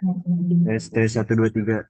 ST 123.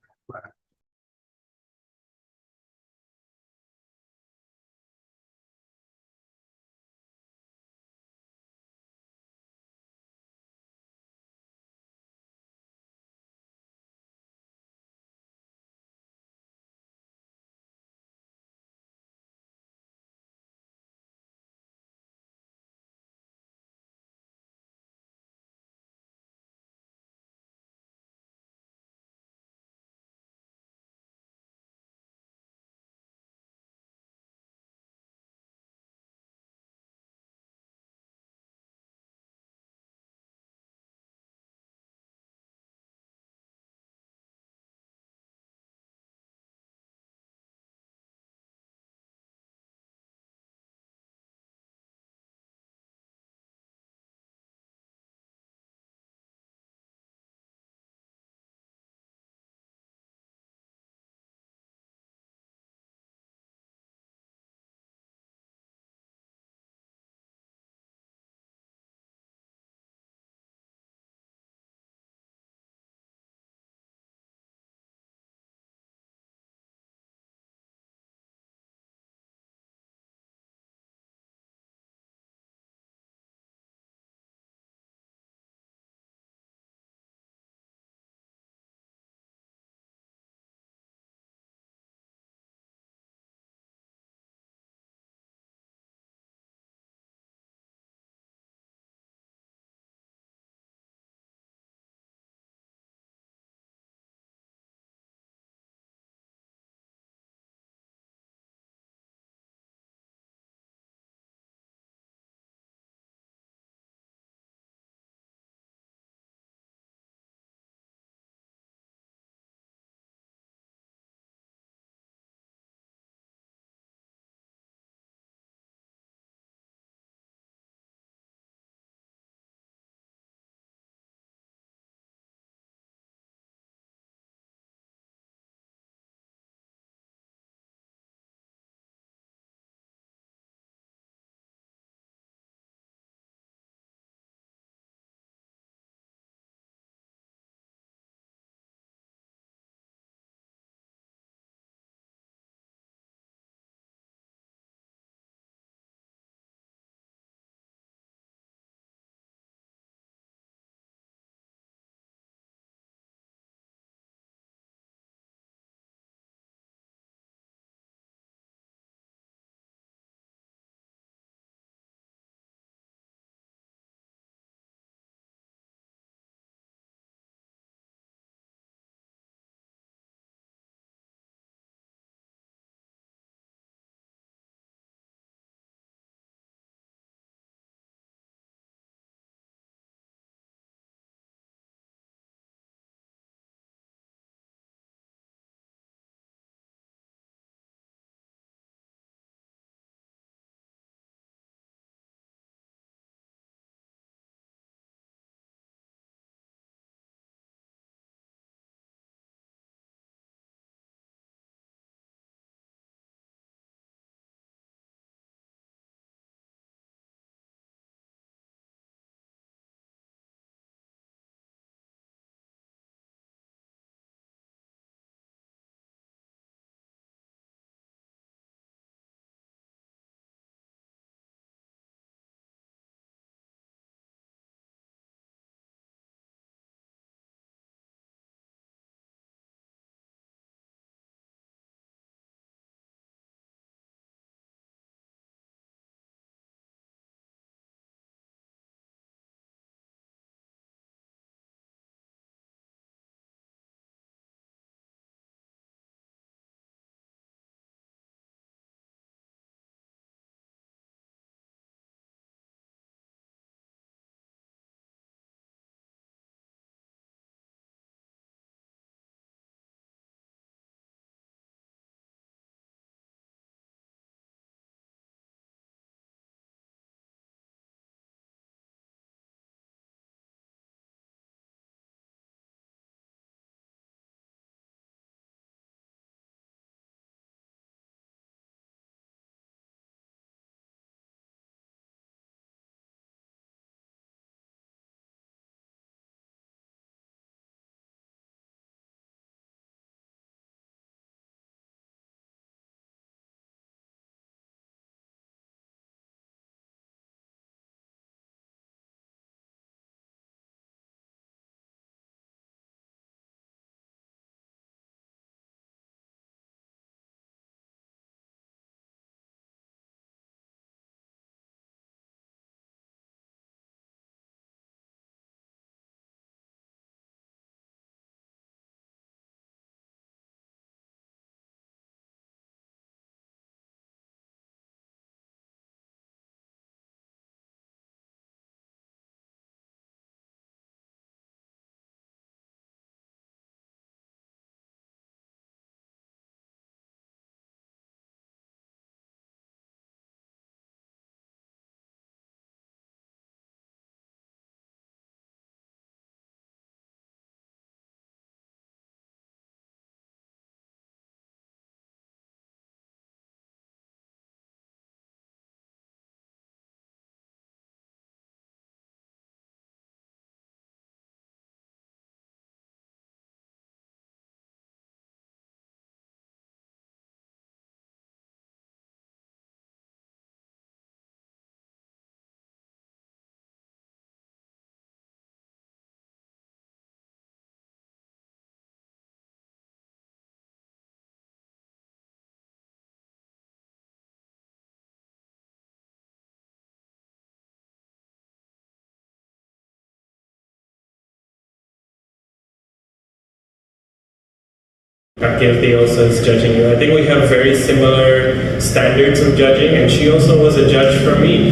They also is judging you. I think we have very similar standards of judging, and she also was a judge for me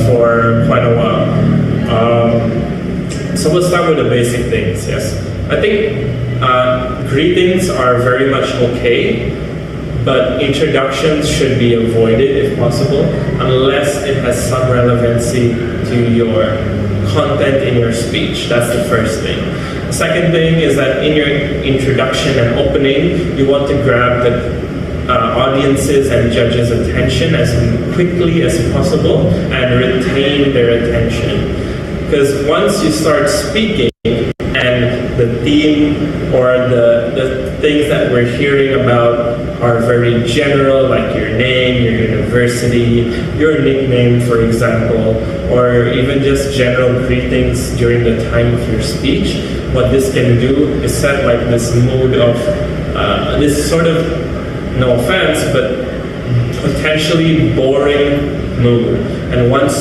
for quite a while. So let's start with the basic things. Yes, I think greetings are very much okay, but introductions should be avoided if possible, unless it has some relevancy to your content in your speech. That's the first thing. The second thing is that in your introduction and opening, you want to grab the audience's and judges' attention as quickly as possible and retain their attention. Because once you start speaking and the theme or the things that we're hearing about are very general, like your name, your university, your nickname, for example, or even just general greetings during the time of your speech, what this can do is set like this mood of this sort of, no offense, but potentially boring mood. And once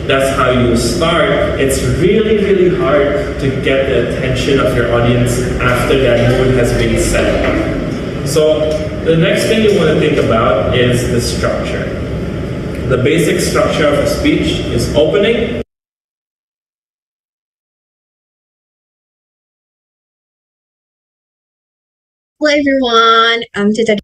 that's how you start, it's really, really hard to get the attention of your audience after that mood has been set. So the next thing you want to think about is the structure. The basic structure of a speech is opening. Hello everyone. Today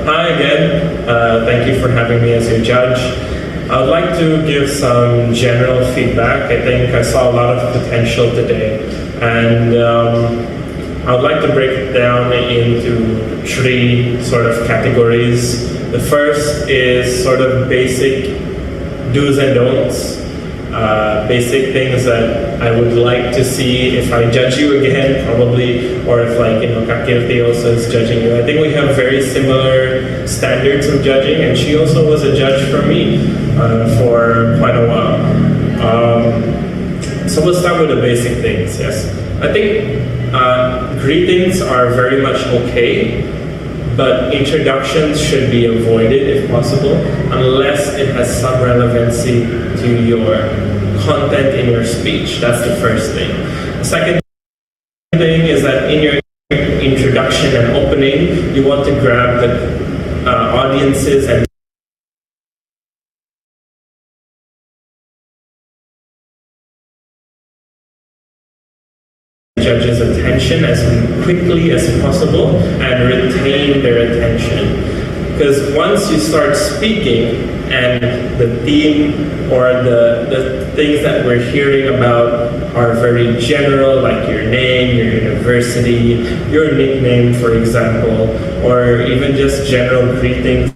Hi again. Thank you for having me as your judge. I would like to give some general feedback. I think I saw a lot of potential today, and I would like to break it down into three sort of categories. The first is sort of basic do's and don'ts, basic things that I would like to see if I judge you again, probably, or if Kakirti also is judging you. I think we have very similar standards of judging, and she also was a judge for me for quite a while. So we'll start with the basic things, yes. I think greetings are very much okay, but introductions should be avoided if possible, unless it has some relevancy to your content in your speech. That's the first thing. The second thing is that in your introduction and opening, you want to grab the audiences and judges' attention as quickly as possible and retain their attention. Because once you start speaking and the theme or the things that we're hearing about are very general, like your name, your university, your nickname, for example, or even just general greetings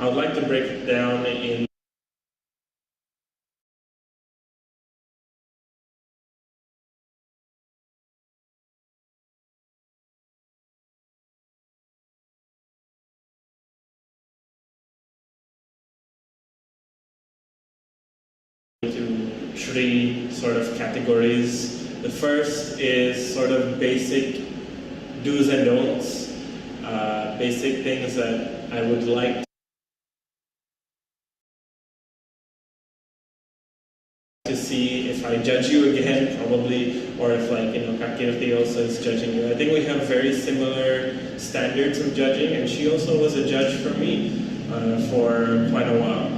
I would like to break it down in into three sort of categories. The first is sort of basic do's and don'ts, basic things that I would like to see if I judge you again, probably, or if Kakirti also is judging you. I think we have very similar standards of judging, and she also was a judge for me for quite a while.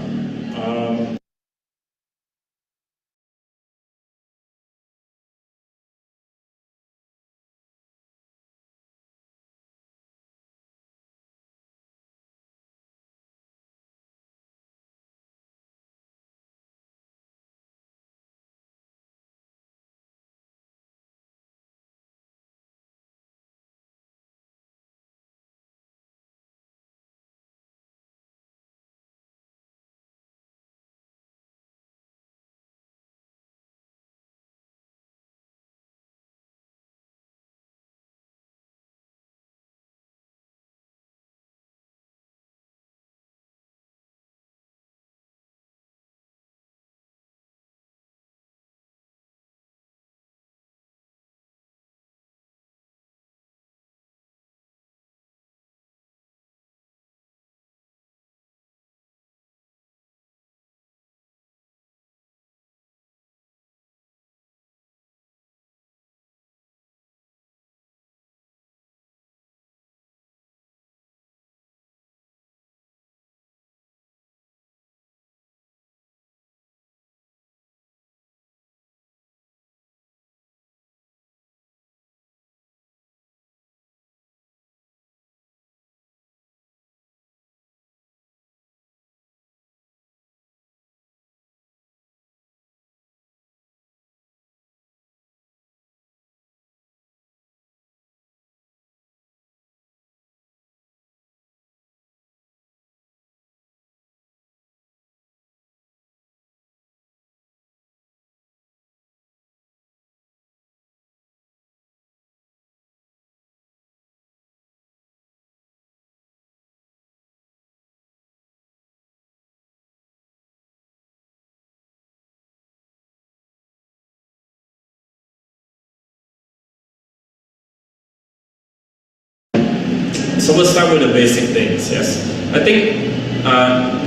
So let's start with the basic things, yes. I think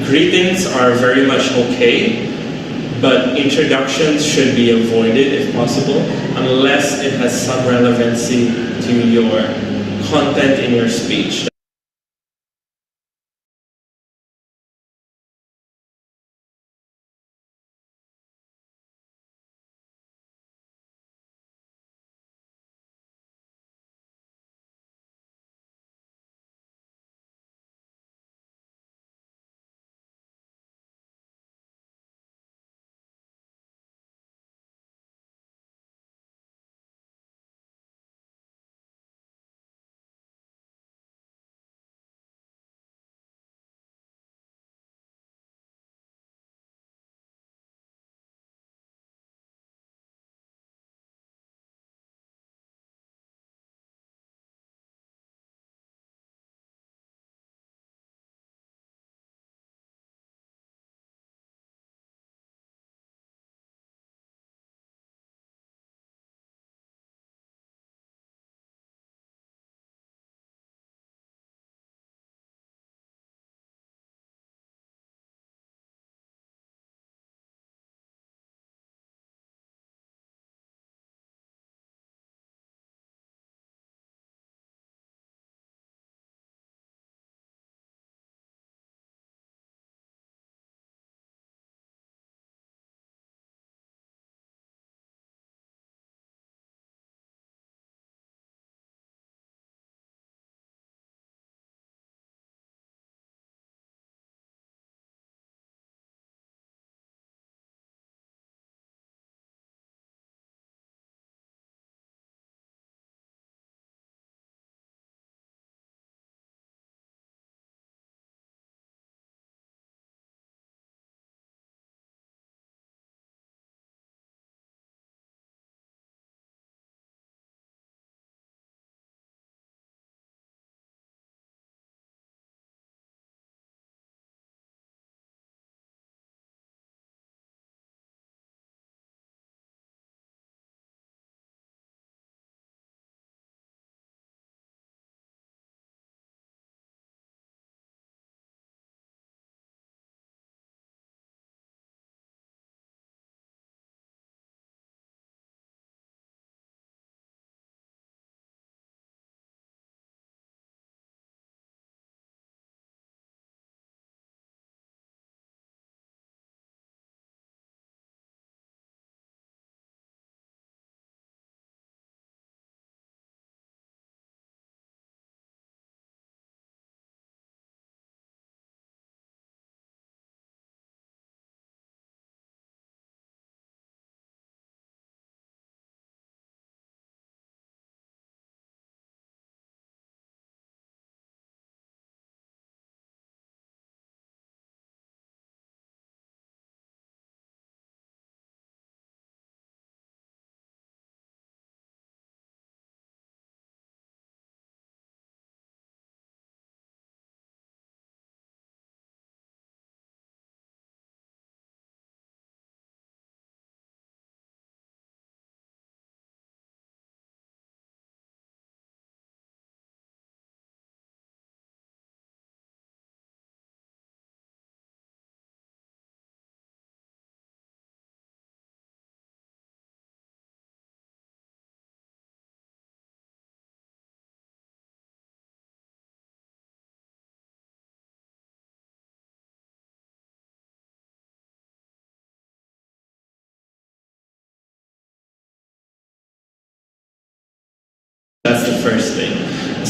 greetings are very much okay, but introductions should be avoided if possible, unless it has some relevancy to your content in your speech.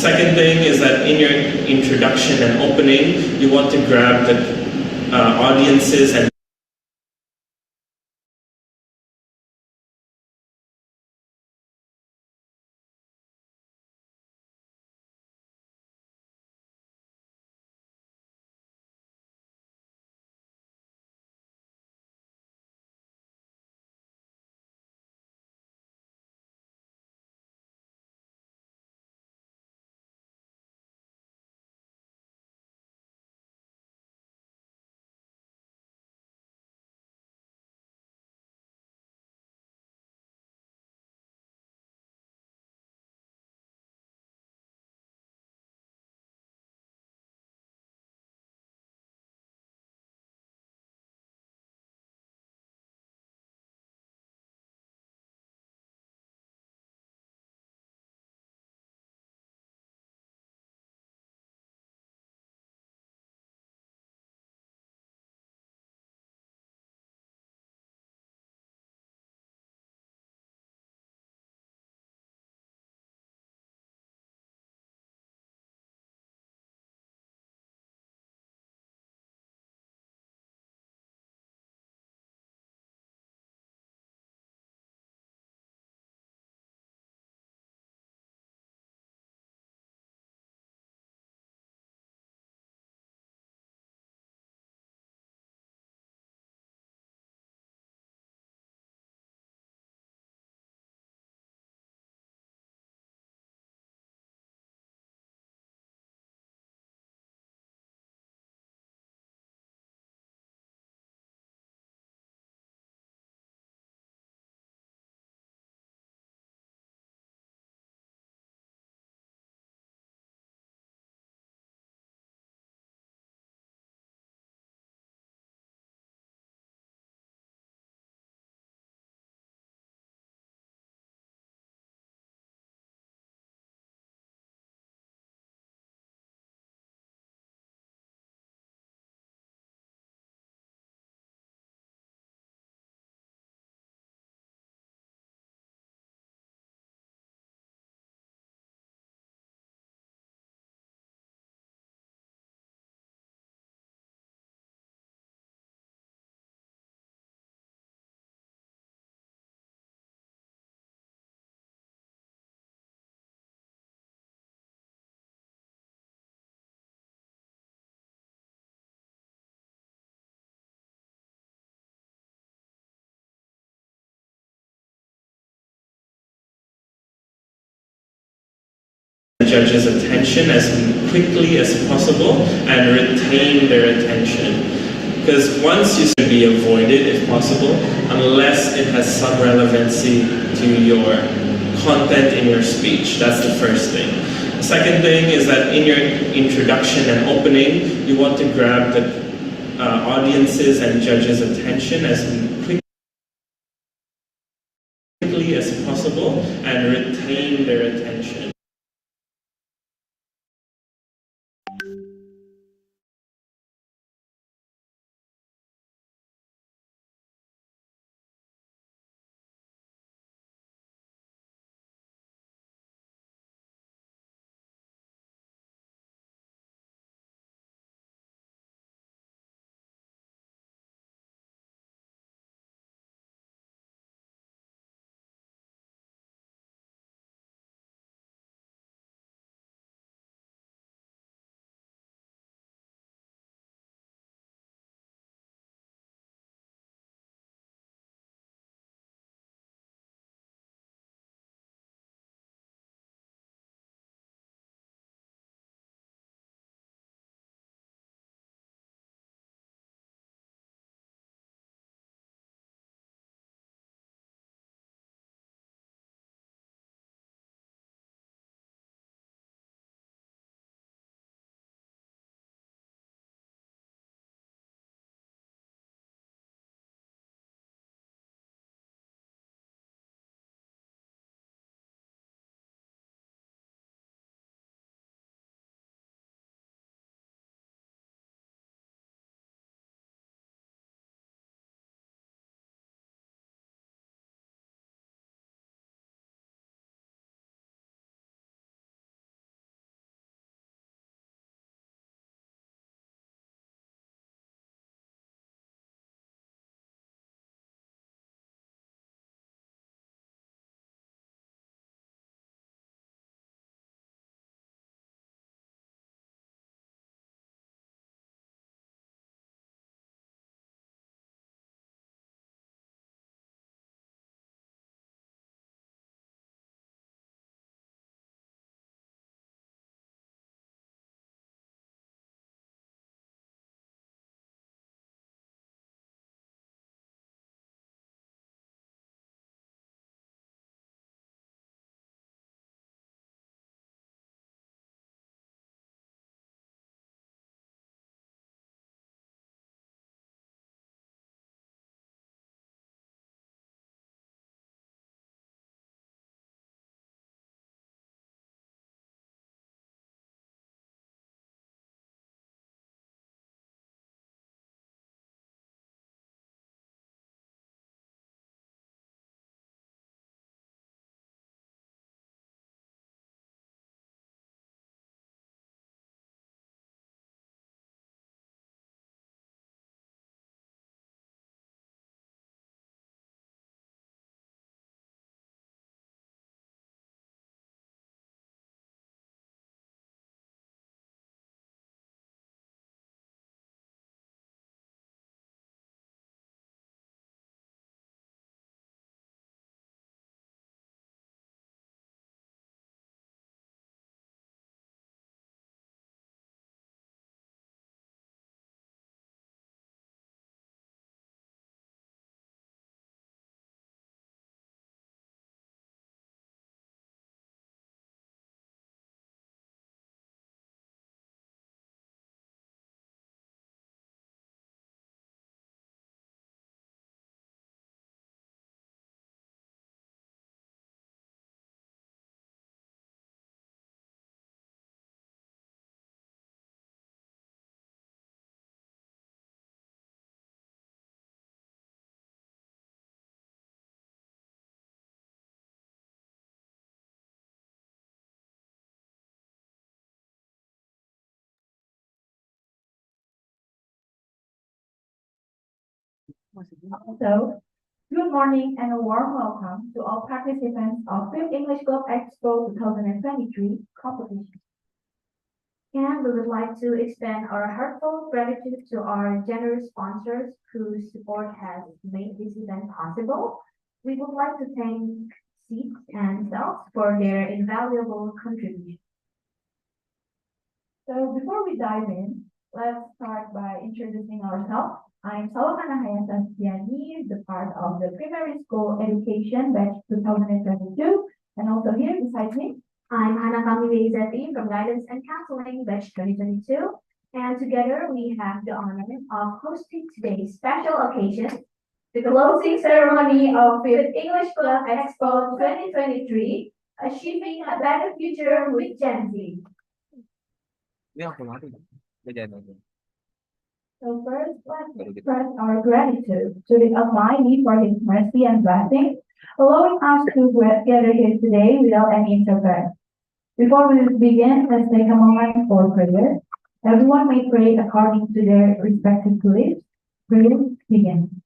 Second thing is that in your introduction and opening, you want to grab the audiences and the judge's attention as quickly as possible and retain their attention. Because once you should be avoided if possible, unless it has some relevancy to your content in your speech. That's the first thing. The second thing is that in your introduction and opening, you want to grab the audiences and judges' attention as quickly as possible and retain their attention. So, good morning and a warm welcome to all participants of Fifth English Club Expo 2023 competition. And we would like to extend our heartfelt gratitude to our generous sponsors whose support has made this event possible. We would like to thank Seats and Cells for their invaluable contribution. So before we dive in, let's start by introducing ourselves. I'm Salomana Hayatantiani, the part of the Primary School Education Batch 2022, and also here beside me, I'm Hana Kamili Zeti from Guidance and Counseling Batch 2022, and together we have the honor of hosting today's special occasion, the closing ceremony of Fifth English Club Expo 2023, Achieving a Better Future with Gen Z. So first, let's express our gratitude to the Almighty for His mercy and blessing, allowing us to gather here today without any interference. Before we begin, let's take a moment for prayer. Everyone may pray according to their respective beliefs. Prayer begin.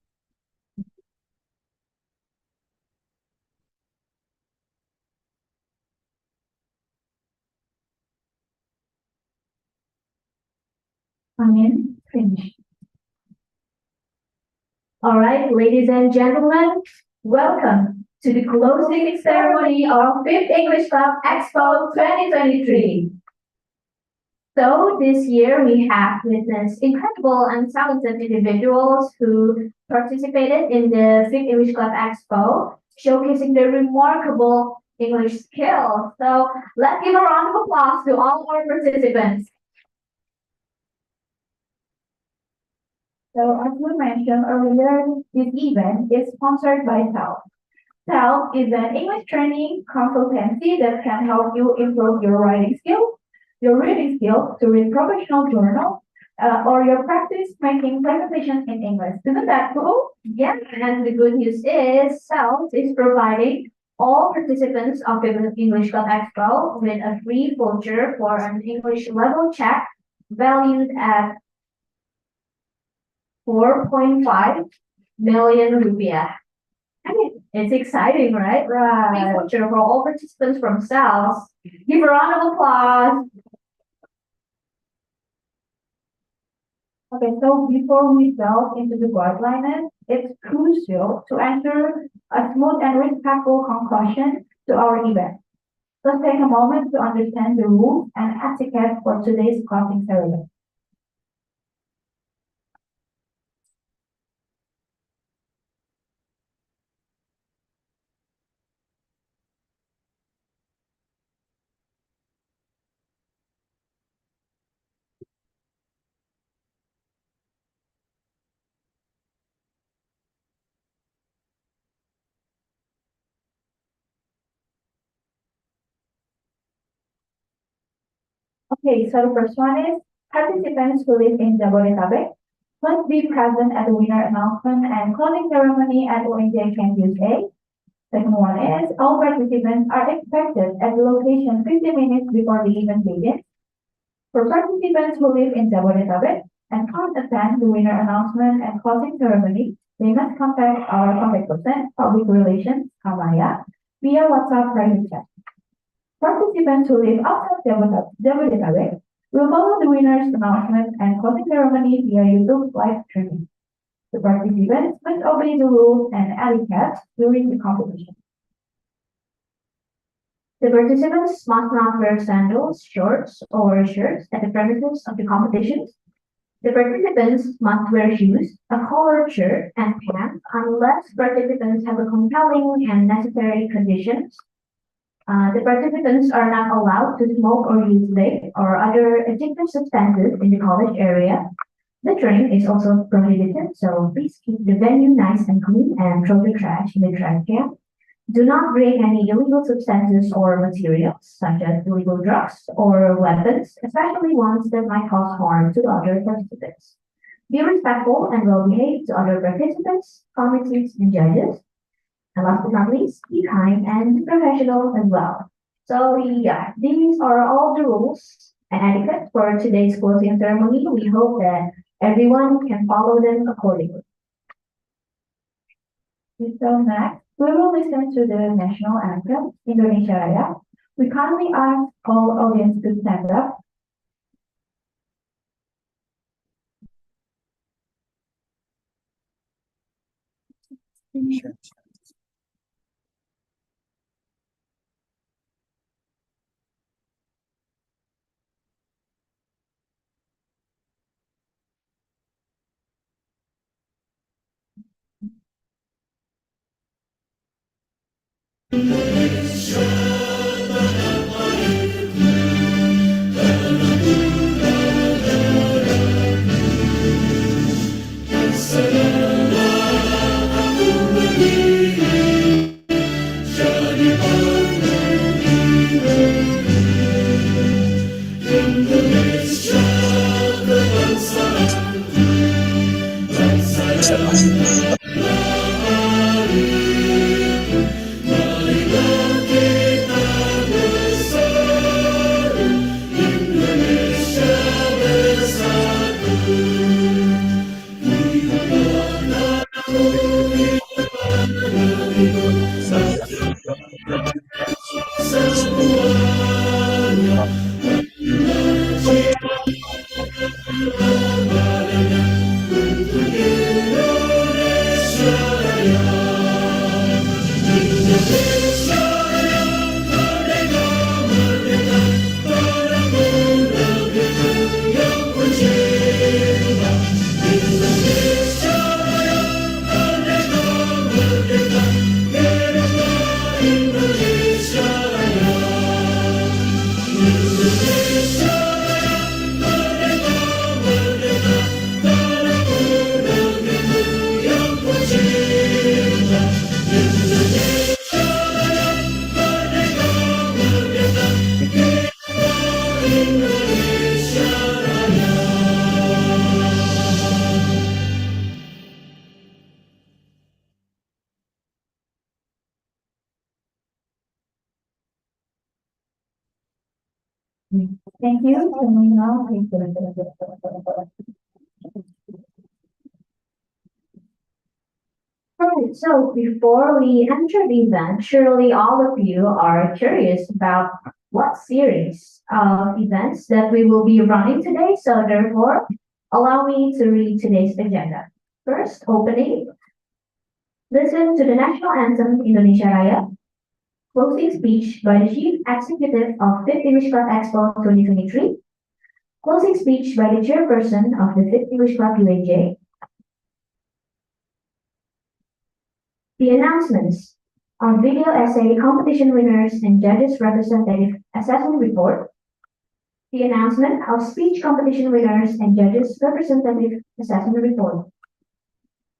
Amen. Finish. All right, ladies and gentlemen, welcome to the closing ceremony of Fifth English Club Expo 2023. So this year we have witnessed incredible and talented individuals who participated in the Fifth English Club Expo, showcasing their remarkable English skills. So let's give a round of applause to all our participants. So as we mentioned earlier, this event is sponsored by TEL. TEL is an English training consultancy that can help you improve your writing skills, your reading skills to read professional journals, or your practice making presentations in English. Isn't that cool? Yeah, and the good news is TEL is providing all participants of the English Club Expo with a free voucher for an English level check valued at 4.5 million rupiah. I mean, it's exciting, right? Right. Free voucher for all participants from SALS. Give a round of applause. Okay, so before we delve into the guidelines, it's crucial to ensure a smooth and respectful conclusion to our event. Let's take a moment to understand the rules and etiquette for today's closing ceremony. Okay, so the first one is participants who live in Jabodetabek must be present at the winner announcement and closing ceremony at ONJ Campus A. Second one is all participants are expected at the location 50 minutes before the event begins. For participants who live in Jabodetabek and can't attend the winner announcement and closing ceremony, they must contact our contact person, Public Relations, Kamaya, via WhatsApp private chat. Participants who live outside Jabodetabek will follow the winner's announcement and closing ceremony via YouTube live streaming. The participants must obey the rules and etiquette during the competition. The participants must not wear sandals, shorts, or shirts at the premises of the competitions. The participants must wear shoes, a collared shirt, and pants unless participants have a compelling and necessary conditions. The participants are not allowed to smoke or use vape or other addictive substances in the college area. Littering is also prohibited, so please keep the venue nice and clean and throw the trash in the trash can. Do not bring any illegal substances or materials, such as illegal drugs or weapons, especially ones that might cause harm to other participants. Be respectful and well behaved to other participants, committees, and judges. And last but not least, be kind and professional as well. So yeah, these are all the rules and etiquette for today's closing ceremony. We hope that everyone can follow them accordingly. So next, we will listen to the national anthem, Indonesia Raya. We kindly ask all audience to stand up. Thank you. Alright, so before we enter the event, surely all of you are curious about what series of events that we will be running today. So therefore, allow me to read today's agenda. First, opening. Listen to the national anthem Indonesia Raya. Closing speech by the Chief Executive of Fifth English Club Expo 2023. Closing speech by the Chairperson of the Fifth English Club UAJ. The announcements on video essay competition winners and judges representative assessment report. The announcement of speech competition winners and judges representative assessment report.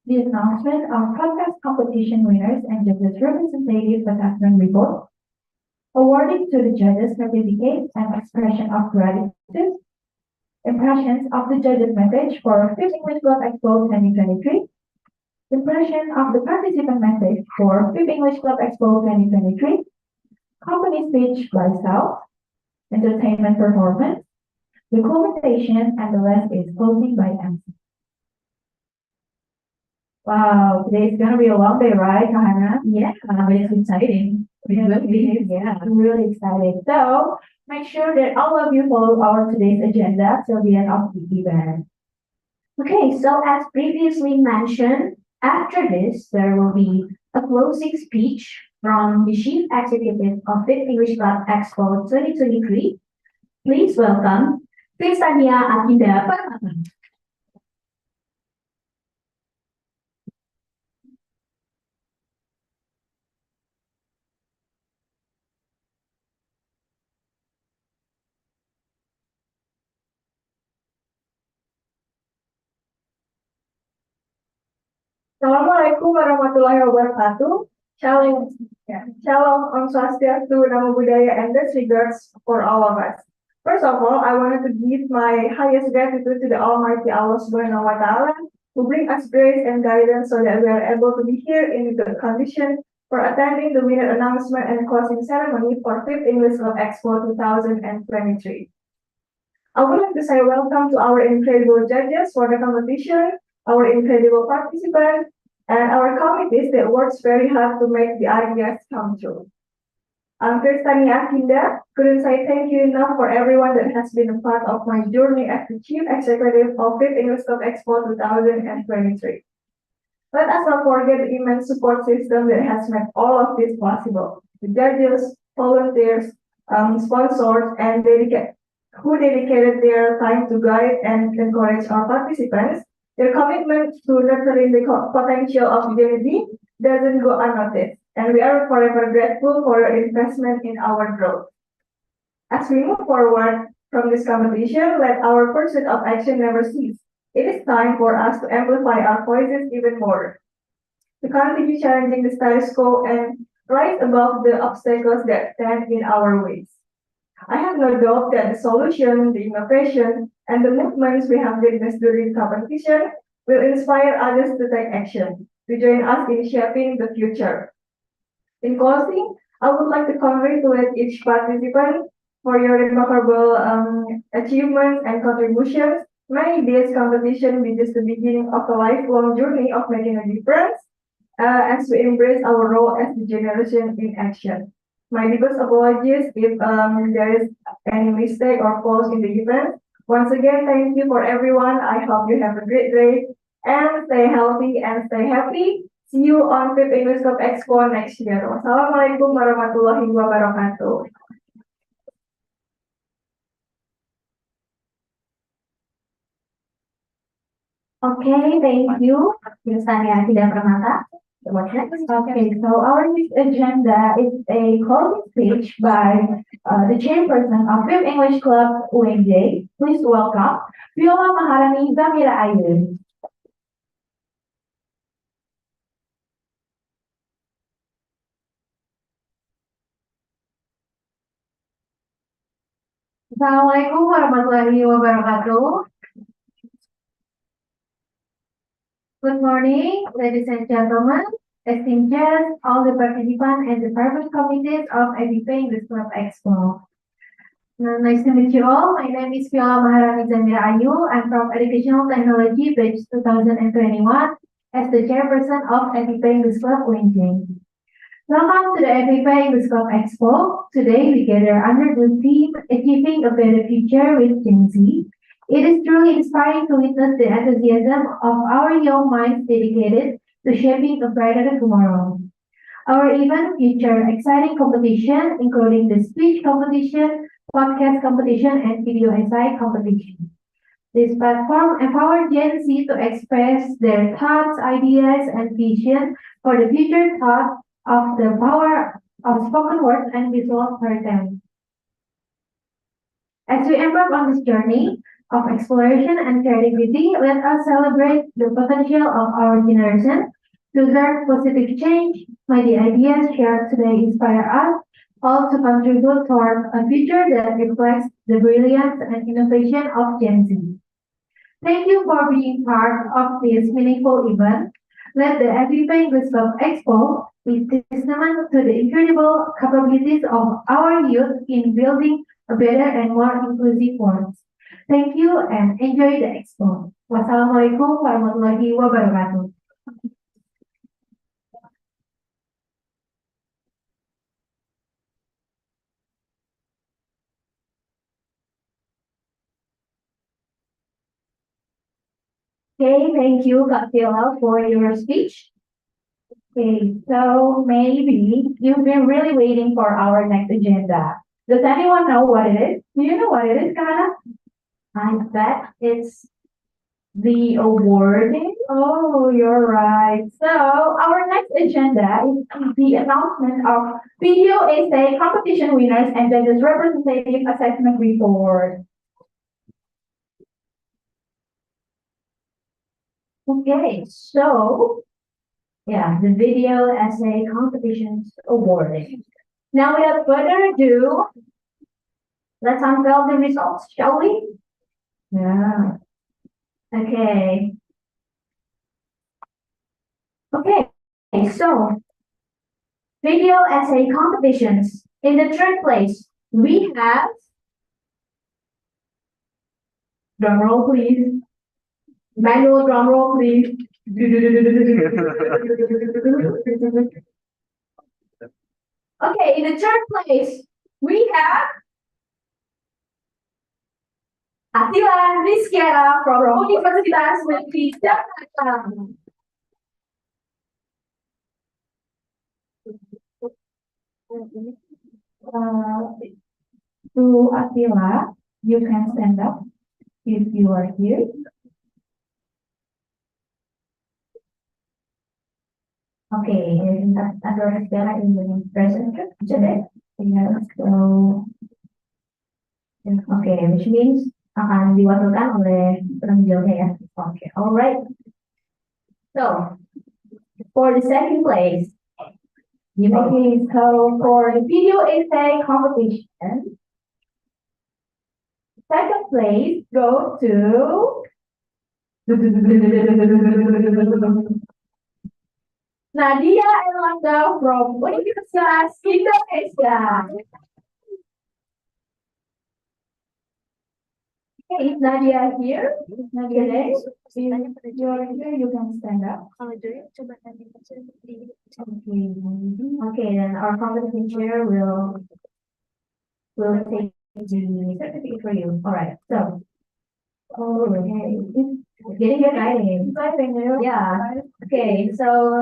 The announcement of podcast competition winners and judges representative assessment report. Awarding to the judges certificates and expression of gratitude. Impressions of the judges message for Fifth English Club Expo 2023. Impression of the participant message for Fifth English Club Expo 2023. Company speech by self. Entertainment performance. Documentation, and the rest is closing by MC. Wow, today's gonna be a long day, right, Kahana? Yeah, but it's exciting. It will be, yeah, I'm really excited. So make sure that all of you follow our today's agenda till the end of the event. Okay, so as previously mentioned, after this, there will be a closing speech from the Chief Executive of Fifth English Club Expo 2023. Please welcome Kristania Akinda Permata. Assalamualaikum warahmatullahi wabarakatuh. Shalom, Shalom, Om Swastiastu, Namo Buddhaya, and best regards for all of us. First of all, I wanted to give my highest gratitude to the Almighty Allah Subhanahu wa Taala, who bring us grace and guidance so that we are able to be here in good condition for attending the winner announcement and closing ceremony for Fifth English Club Expo 2023. I would like to say welcome to our incredible judges for the competition, our incredible participants, and our committees that works very hard to make the ideas come true. First, Tania Akinda, couldn't say thank you enough for everyone that has been a part of my journey as the Chief Executive of Fifth English Club Expo 2023. Let us not forget the immense support system that has made all of this possible. The judges, volunteers, sponsors, and who dedicated their time to guide and encourage our participants. Their commitment to nurturing the potential of Gen Z doesn't go unnoticed, and we are forever grateful for your investment in our growth. As we move forward from this competition, let our pursuit of action never cease. It is time for us to amplify our voices even more, to continue challenging the status quo and rise above the obstacles that stand in our ways. I have no doubt that the solution, the innovation, and the movements we have witnessed during the competition will inspire others to take action, to join us in shaping the future. In closing, I would like to congratulate each participant for your remarkable achievements and contributions. May this competition be just the beginning of a lifelong journey of making a difference as we embrace our role as the generation in action. My deepest apologies if there is any mistake or flaws in the event. Once again, thank you for everyone. I hope you have a great day and stay healthy and stay happy. See you on Fifth English Club Expo next year. Wassalamualaikum warahmatullahi wabarakatuh. Okay, thank you, Ms. Tania Tidak Permata. What's next? Okay, so our next agenda is a closing speech by the chairperson of Fifth English Club UNJ. Please welcome Viola Maharani Zamira Ayu. Assalamualaikum warahmatullahi wabarakatuh. Good morning, ladies and gentlemen, esteemed guests, all the participants and the private committees of EDP English Club Expo. Nice to meet you all. My name is Viola Maharani Zamira Ayu. I'm from Educational Technology batch 2021 as the chairperson of EDP English Club UNJ. Welcome to the EDP English Club Expo. Today we gather under the theme Achieving a Better Future with Gen Z. It is truly inspiring to witness the enthusiasm of our young minds dedicated to shaping a brighter tomorrow. Our event featured exciting competition, including the speech competition, podcast competition, and video essay competition. This platform empowers Gen Z to express their thoughts, ideas, and vision for the future thought of the power of spoken words and visual storytelling. As we embark on this journey of exploration and creativity, let us celebrate the potential of our generation to exert positive change. May the ideas shared today inspire us all to contribute toward a future that reflects the brilliance and innovation of Gen Z. Thank you for being part of this meaningful event. Let the EDP English Club Expo be testament to the incredible capabilities of our youth in building a better and more inclusive world. Thank you and enjoy the expo. Wassalamualaikum warahmatullahi wabarakatuh. Okay, thank you, Kak Viola, for your speech. Okay, so maybe you've been really waiting for our next agenda. Does anyone know what it is? Do you know what it is, Kana? I bet it's the awarding. Oh, you're right. So our next agenda is the announcement of video essay competition winners and judges representative assessment report. Okay, so yeah, the video essay competitions awarding. Now without further ado, let's unveil the results, shall we? Yeah. Okay. Okay, so video essay competitions. In the third place, we have, drum roll please. Manual drum roll please. Okay, in the third place, we have Attila Rizkyana from Universitas Negeri Jakarta. To Attila, you can stand up if you are here. Okay, Attila Rizkyana is the present today. Yeah, so okay, which means akan diwakilkan oleh penunjuknya ya. Okay, alright. So, for the second place, so for the video essay competition, second place goes to Nadia Erlangga from Universitas Indonesia. Okay, is Nadia here? Nadia there? If you're here, you can stand up. Okay. Okay, then our competition chair will take the certificate for you. All right. So, okay, getting exciting. Yeah. Okay. So,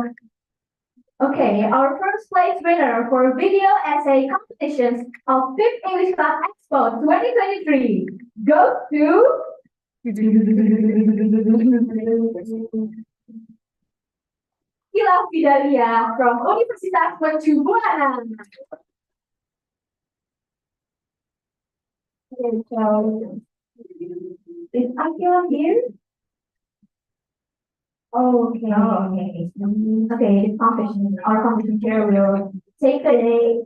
okay, our first place winner for video essay competitions of 5th English Class Expo 2023 goes to Kila Fidalia from Universitas Mercu Buana. Okay, so is Akila here? Okay. Okay. Okay, our competition chair will take the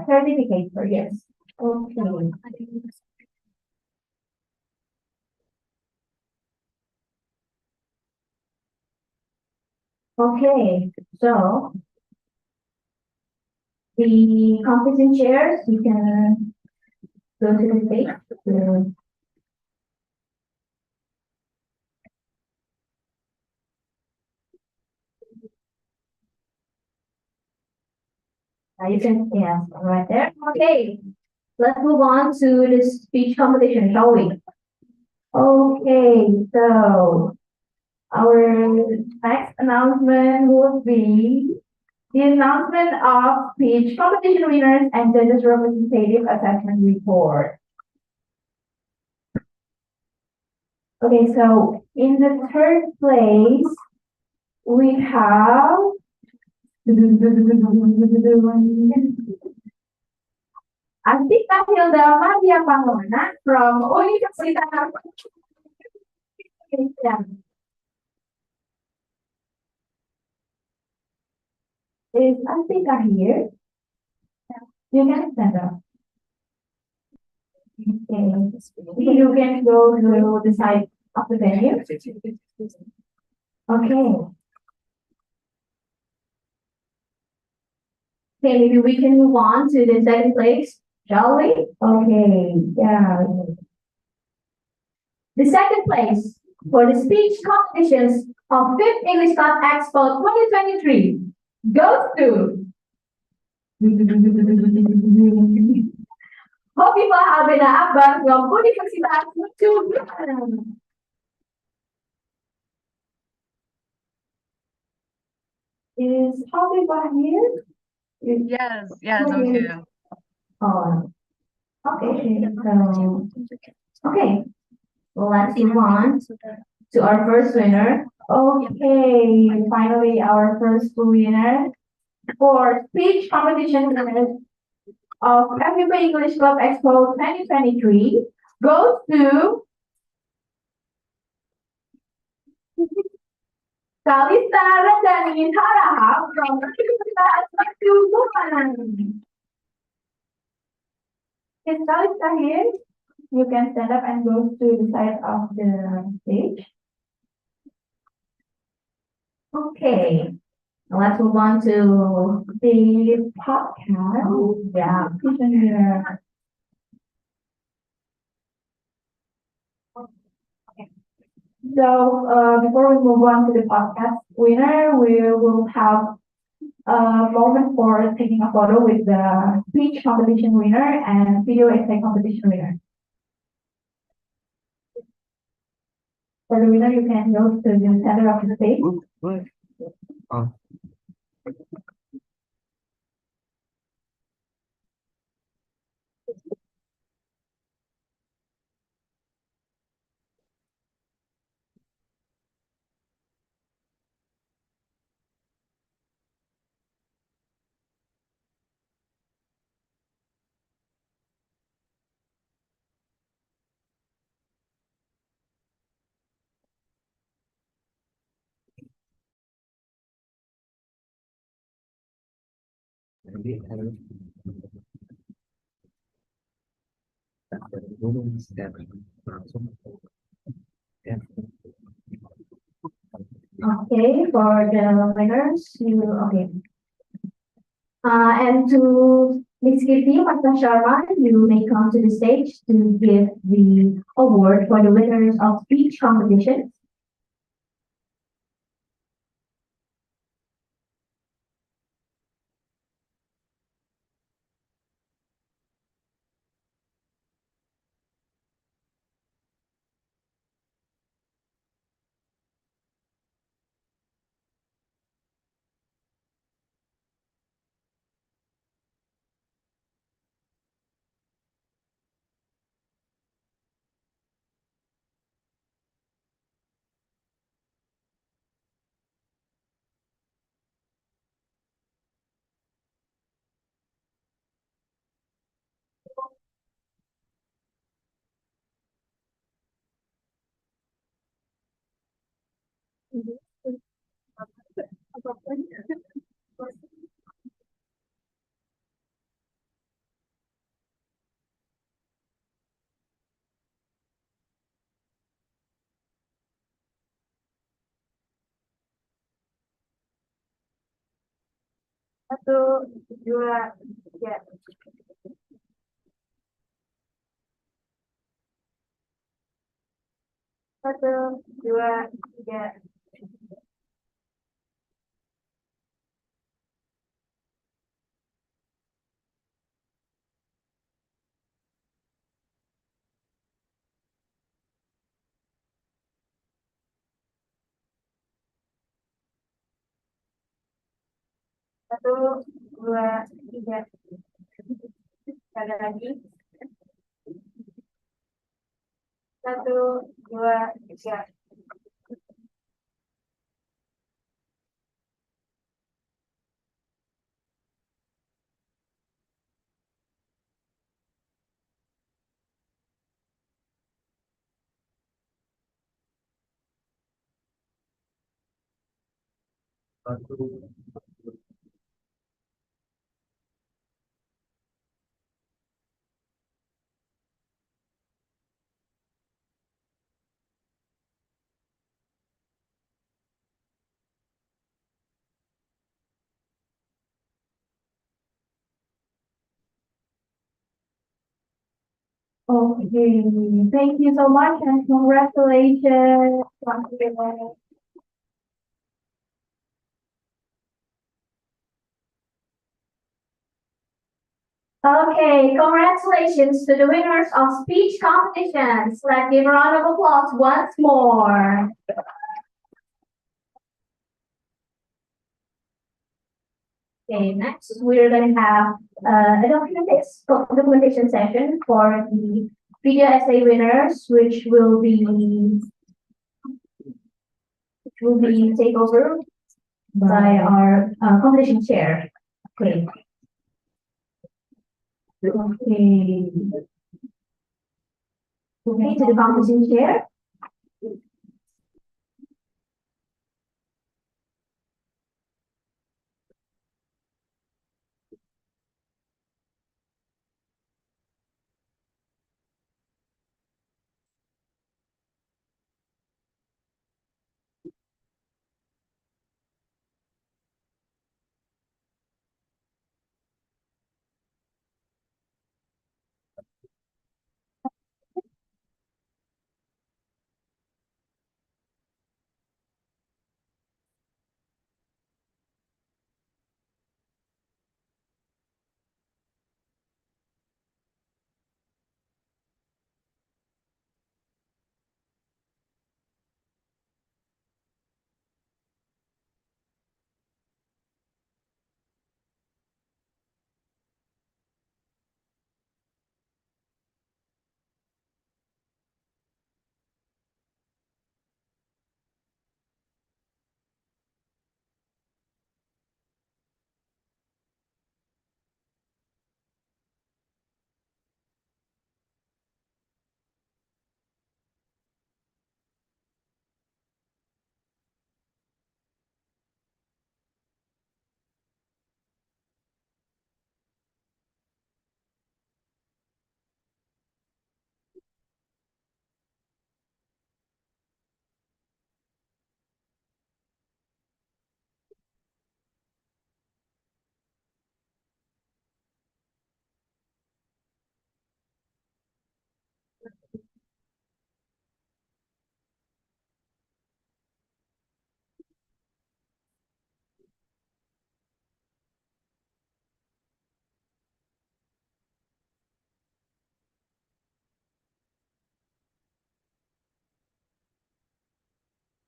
certificate for yes. Okay. Okay, so the competition chairs, you can go to the stage. You can, yeah, right there. Okay, let's move on to the speech competition, shall we? Okay, so our next announcement would be the announcement of speech competition winners and judges representative assessment report. Okay, so in the third place, we have Astika Hilda Maria Pangona from Universitas Indonesia. Is Astika here? You can stand up. Okay. You can go to the side of the venue. Okay. Okay, maybe we can move on to the second place, shall we? Okay, yeah. The second place for the speech competitions of 5th English Class Expo 2023 goes to Hovifah Albena Akbar from Universitas Mercu Buana. Is Hovifah here? Yes, I'm here. Oh, okay. So, okay, let's move on to our first winner. Okay, finally our first winner for speech competition winners of Everybody English Club Expo 2023 goes to Kalista Radhani Harahap from Universitas Mercu Buana. Is Kalista here? You can stand up and go to the side of the stage. Okay, let's move on to the podcast. Yeah, here. So before we move on to the podcast winner, we will have a moment for taking a photo with the speech competition winner and video essay competition winner. For the winner, you can go to the center of the stage. What? Oh. Maybe I don't Yeah. Okay, for the winners, okay. And to Ms. Kirti Mata Sharma, you may come to the stage to give the award for the winners of speech competition. Satu, dua, tiga. Satu, dua, tiga. Satu, dua, tiga. Ada lagi. Satu, dua, tiga. Okay, thank you so much and congratulations. Once again. Okay, congratulations to the winners of speech competitions. Let's give a round of applause once more. Okay, next we're going to have a documentation session for the video essay winners, which will be taken over by our competition chair. Okay. Okay. Okay, to the competition chair.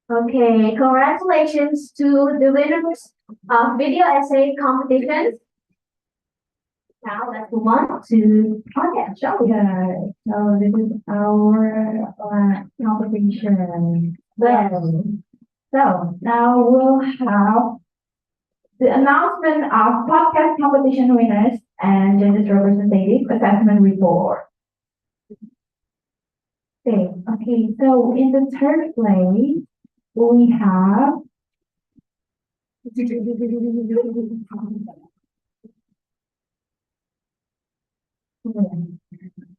Okay, congratulations to the winners of video essay competitions. Now let's move on to podcast show. Yeah, so this is our competition. Well, so now we'll have the announcement of podcast competition winners and judges representative assessment report. Okay, so in the third place, we have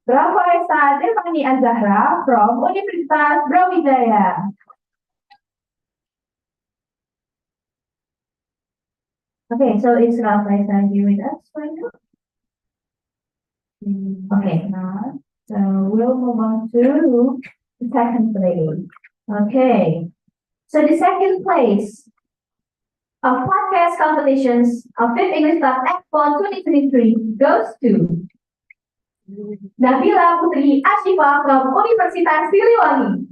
Rafaesa Devani Azahra from Universitas Brawijaya. Okay, so is Rafaesa here with us right now? Okay, now, so we'll move on to the second place. Okay, so the second place of podcast competitions of Fifth English Club Expo 2023 goes to Nabila Putri Ashifa from Universitas Siliwangi.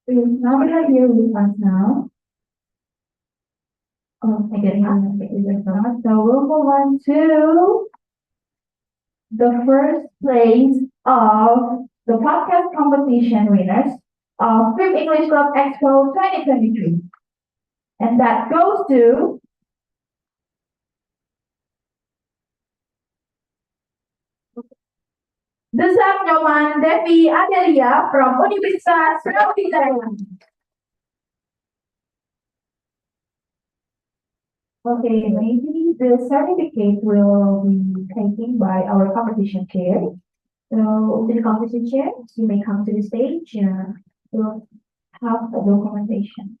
Nabila here with us now. Oh, I get it. So we'll move on to the first place of the podcast competition winners of Fifth English Club Expo 2023. And that goes to Desam Nyoman Devi Adelia from Universitas Brawijaya. Okay, maybe the certificate will be taken by our competition chair. So the competition chair, you may come to the stage. We'll have a documentation.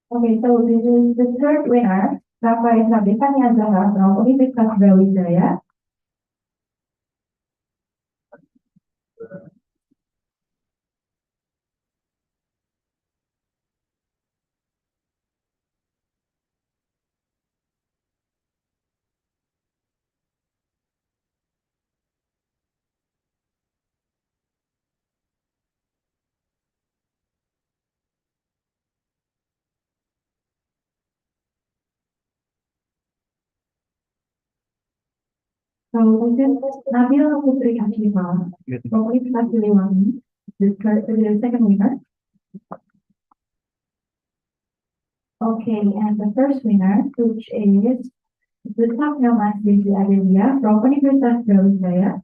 Okay, so this is the third winner, Rafael Devani Azahra from Universitas Brawijaya. So this is Nabila Putri Ashifa from Universitas Siliwangi, the second winner. Okay, and the first winner, which is the top Nomas Devi Adelia from Universitas Brawijaya.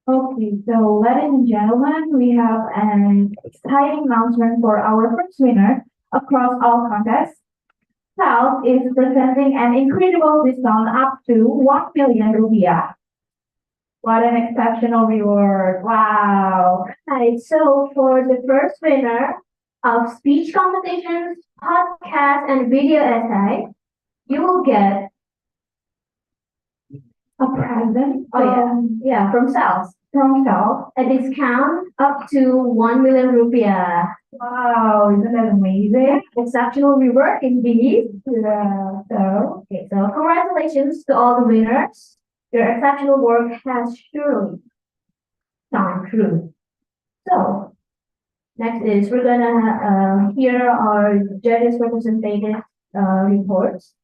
Okay, so ladies and gentlemen, we have an exciting announcement for our first winner across all contests. South is presenting an incredible discount up to 1 million rupiah. What an exceptional reward. Wow. Right, so for the first winner of speech competitions, podcast, and video essay, you will get a present. Oh yeah, from sales. From sales, a discount up to 1 million rupiah. Wow, isn't that amazing? Exceptional reward indeed. Yeah. So, okay, so congratulations to all the winners. Your exceptional work has surely shone through. So, next is we're gonna hear our judges representative reports.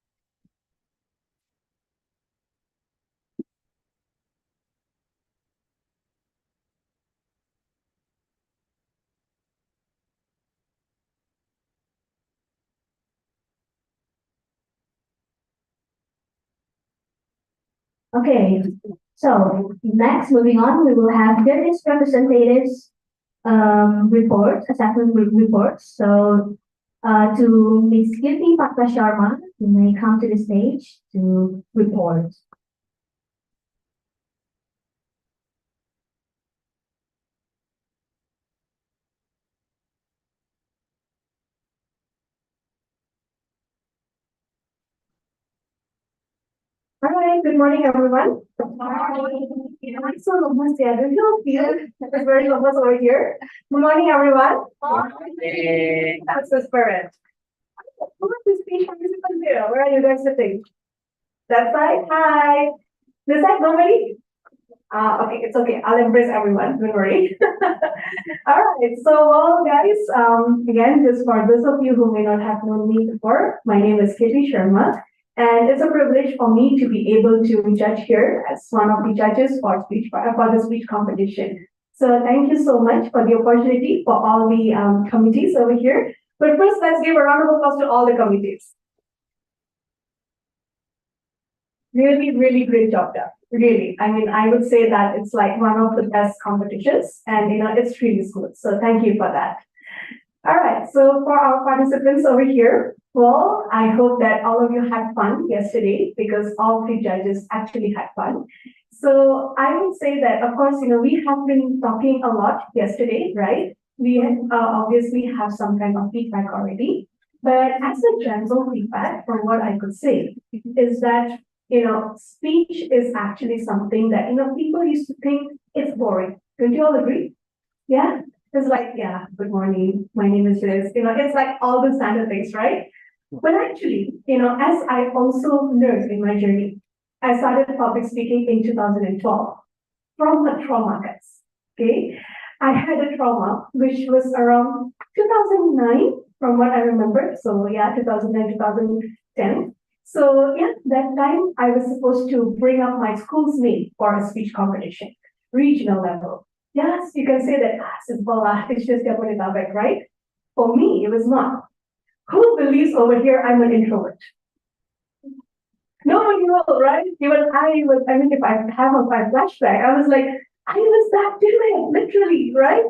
Okay, so next, moving on, we will have various representatives assessment reports. So to Ms. Kirti Pakta Sharma, you may come to the stage to report. All right, good morning, everyone. I'm so almost there. Do you feel it's very almost over here? Good morning, everyone. That's the spirit. Who is the speech participant here? Where are you guys sitting? That side? Hi. This side, nobody? Okay, it's okay. I'll embrace everyone. Don't worry. All right. So, well, guys, again, just for those of you who may not have known me before, my name is Kirti Sharma, and it's a privilege for me to be able to judge here as one of the judges for the speech competition. So, thank you so much for the opportunity for all the committees over here. But first, let's give a round of applause to all the committees. Really, really great job done. Really. I mean, I would say that it's like one of the best competitions and, it's really smooth. So thank you for that. All right. So for our participants over here, well, I hope that all of you had fun yesterday because all three judges actually had fun. So I would say that, of course, we have been talking a lot yesterday, right? We obviously have some kind of feedback already. But as a general feedback, from what I could say, is that speech is actually something that, people used to think it's boring. Don't you all agree? Yeah. It's like, yeah, good morning. My name is this. It's like all the standard things, right? But actually, as I also learned in my journey, I started public speaking in 2012 from a trauma test. Okay. I had a trauma which was around 2009, from what I remember. So yeah, 2009, 2010. So yeah, that time I was supposed to bring up my school's name for a speech competition, regional level. Yes, you can say that, simple, it's just Jabodetabek, right? For me, it was not. Who believes over here I'm an introvert? Nobody will, right? Even I mean, if I have a flashback, I was like, I was that timid, literally, right?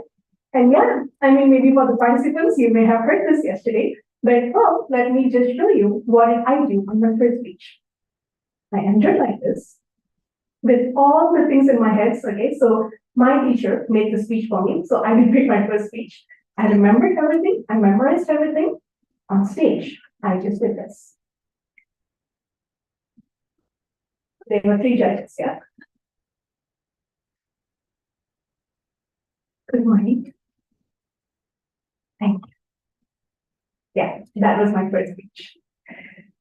And yeah, I mean, maybe for the participants, you may have heard this yesterday, but well, let me just show you what did I do on my first speech. I entered like this with all the things in my head. Okay, so my teacher made the speech for me. So I did make my first speech. I remembered everything. I memorized everything. On stage, I just did this. There were three judges, yeah. Good morning. Thank you. Yeah, that was my first speech.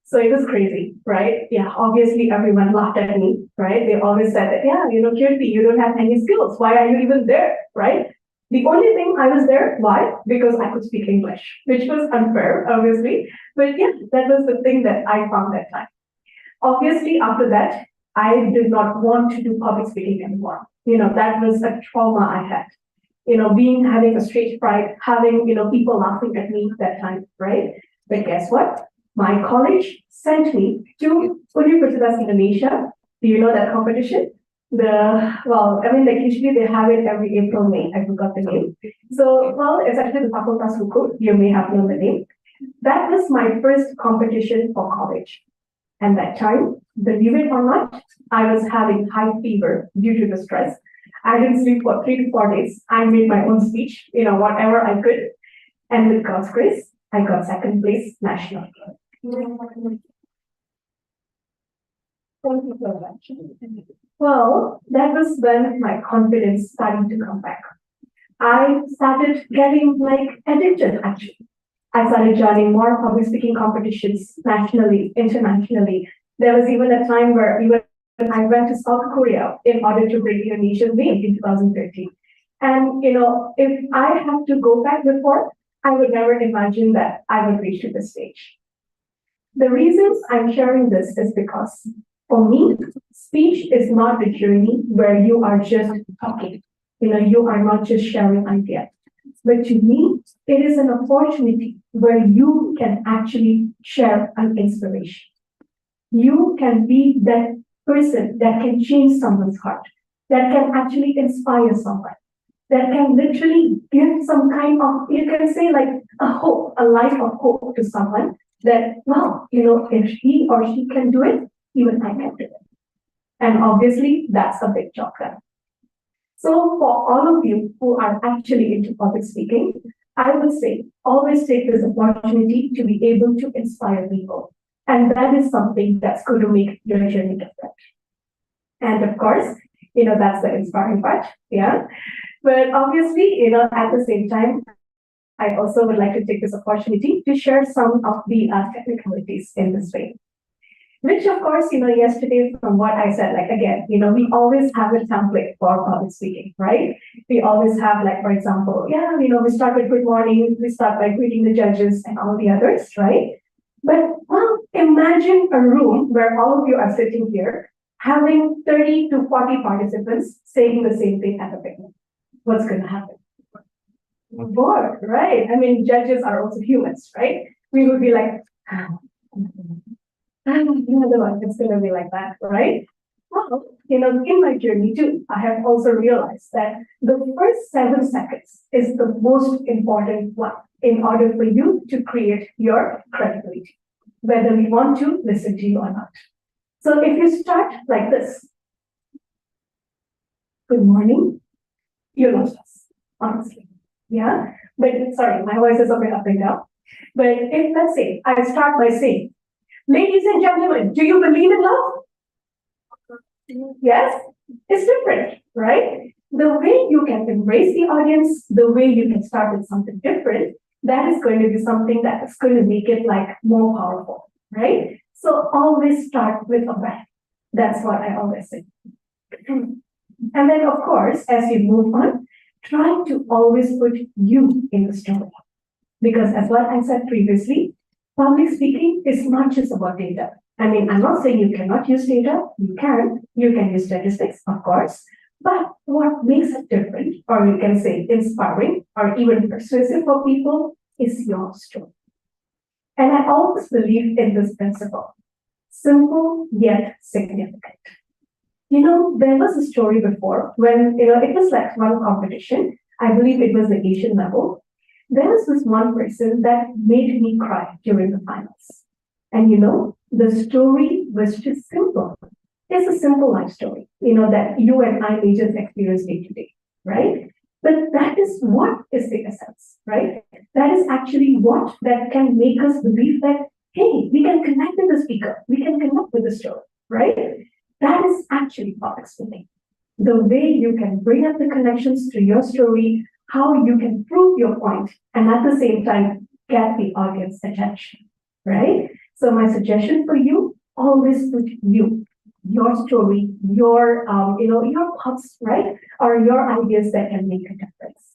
So it was crazy, right? Yeah, obviously everyone laughed at me, right? They always said that, yeah, Kirti, you don't have any skills. Why are you even there, right? The only thing I was there, why? Because I could speak English, which was unfair, obviously. But yeah, that was the thing that I found that time. Obviously, after that, I did not want to do public speaking anymore. That was a trauma I had. Having a stage fright, having, people laughing at me that time, right? But guess what? My college sent me to Universitas Indonesia. Do you know that competition? Usually they have it every April, May. I forgot the name. So, well, it's actually the Fakultas Hukum. You may have known the name. That was my first competition for college. And that time, believe it or not, I was having high fever due to the stress. I didn't sleep for 3 to 4 days. I made my own speech, whatever I could. And with God's grace, I got second place national. Thank you so much. Well, that was when my confidence started to come back. I started getting addicted actually. I started joining more public speaking competitions nationally, internationally. There was even a time where even I went to South Korea in order to bring Indonesia's name in 2013. And if I have to go back before, I would never imagine that I would reach to this stage. The reasons I'm sharing this is because for me, speech is not a journey where you are just talking. You are not just sharing ideas. But to me, it is an opportunity where you can actually share an inspiration. You can be that person that can change someone's heart, that can actually inspire someone, that can literally give some kind of, you can say like a hope, a light of hope to someone that, well, if he or she can do it, even I can do it. And obviously, that's a big job done. So for all of you who are actually into public speaking, I would say always take this opportunity to be able to inspire people. And that is something that's going to make your journey different. And of course, that's the inspiring part. Yeah. But obviously, at the same time, I also would like to take this opportunity to share some of the technicalities in this way. Which, of course, yesterday from what I said, like again, we always have a template for public speaking, right? We always have, like, for example, we start with good morning, we start by greeting the judges and all the others, right? But, well, imagine a room where all of you are sitting here, having 30 to 40 participants saying the same thing at the beginning. What's going to happen? Bored, right? I mean, judges are also humans, right? We would be like, another one, it's going to be like that, right? Well, in my journey too, I have also realized that the first 7 seconds is the most important one in order for you to create your credibility, whether we want to listen to you or not. So if you start like this, good morning, you lost us, honestly. Yeah, but sorry, my voice is a bit up and down. But if, let's say, I start by saying, ladies and gentlemen, do you believe in love? Yes, it's different, right? The way you can embrace the audience, the way you can start with something different, that is going to be something that is going to make it like more powerful, right? So always start with a bang. That's what I always say. And then, of course, as you move on, try to always put you in the story. Because as what I said previously, public speaking is not just about data. I mean, I'm not saying you cannot use data. You can use statistics, of course. But what makes it different, or you can say inspiring, or even persuasive for people, is your story. And I always believe in this principle: simple yet significant. There was a story before when, it was like one competition. I believe it was the Asian level. There was this one person that made me cry during the finals. And the story was just simple. It's a simple life story, that you and I may just experience day to day, right? But that is what is the essence, right? That is actually what that can make us believe that, hey, we can connect with the speaker, we can connect with the story, right? That is actually public speaking. The way you can bring up the connections to your story, how you can prove your point, and at the same time, get the audience attention, right? So my suggestion for you, always put you, your story, your thoughts, right? Or your ideas that can make a difference.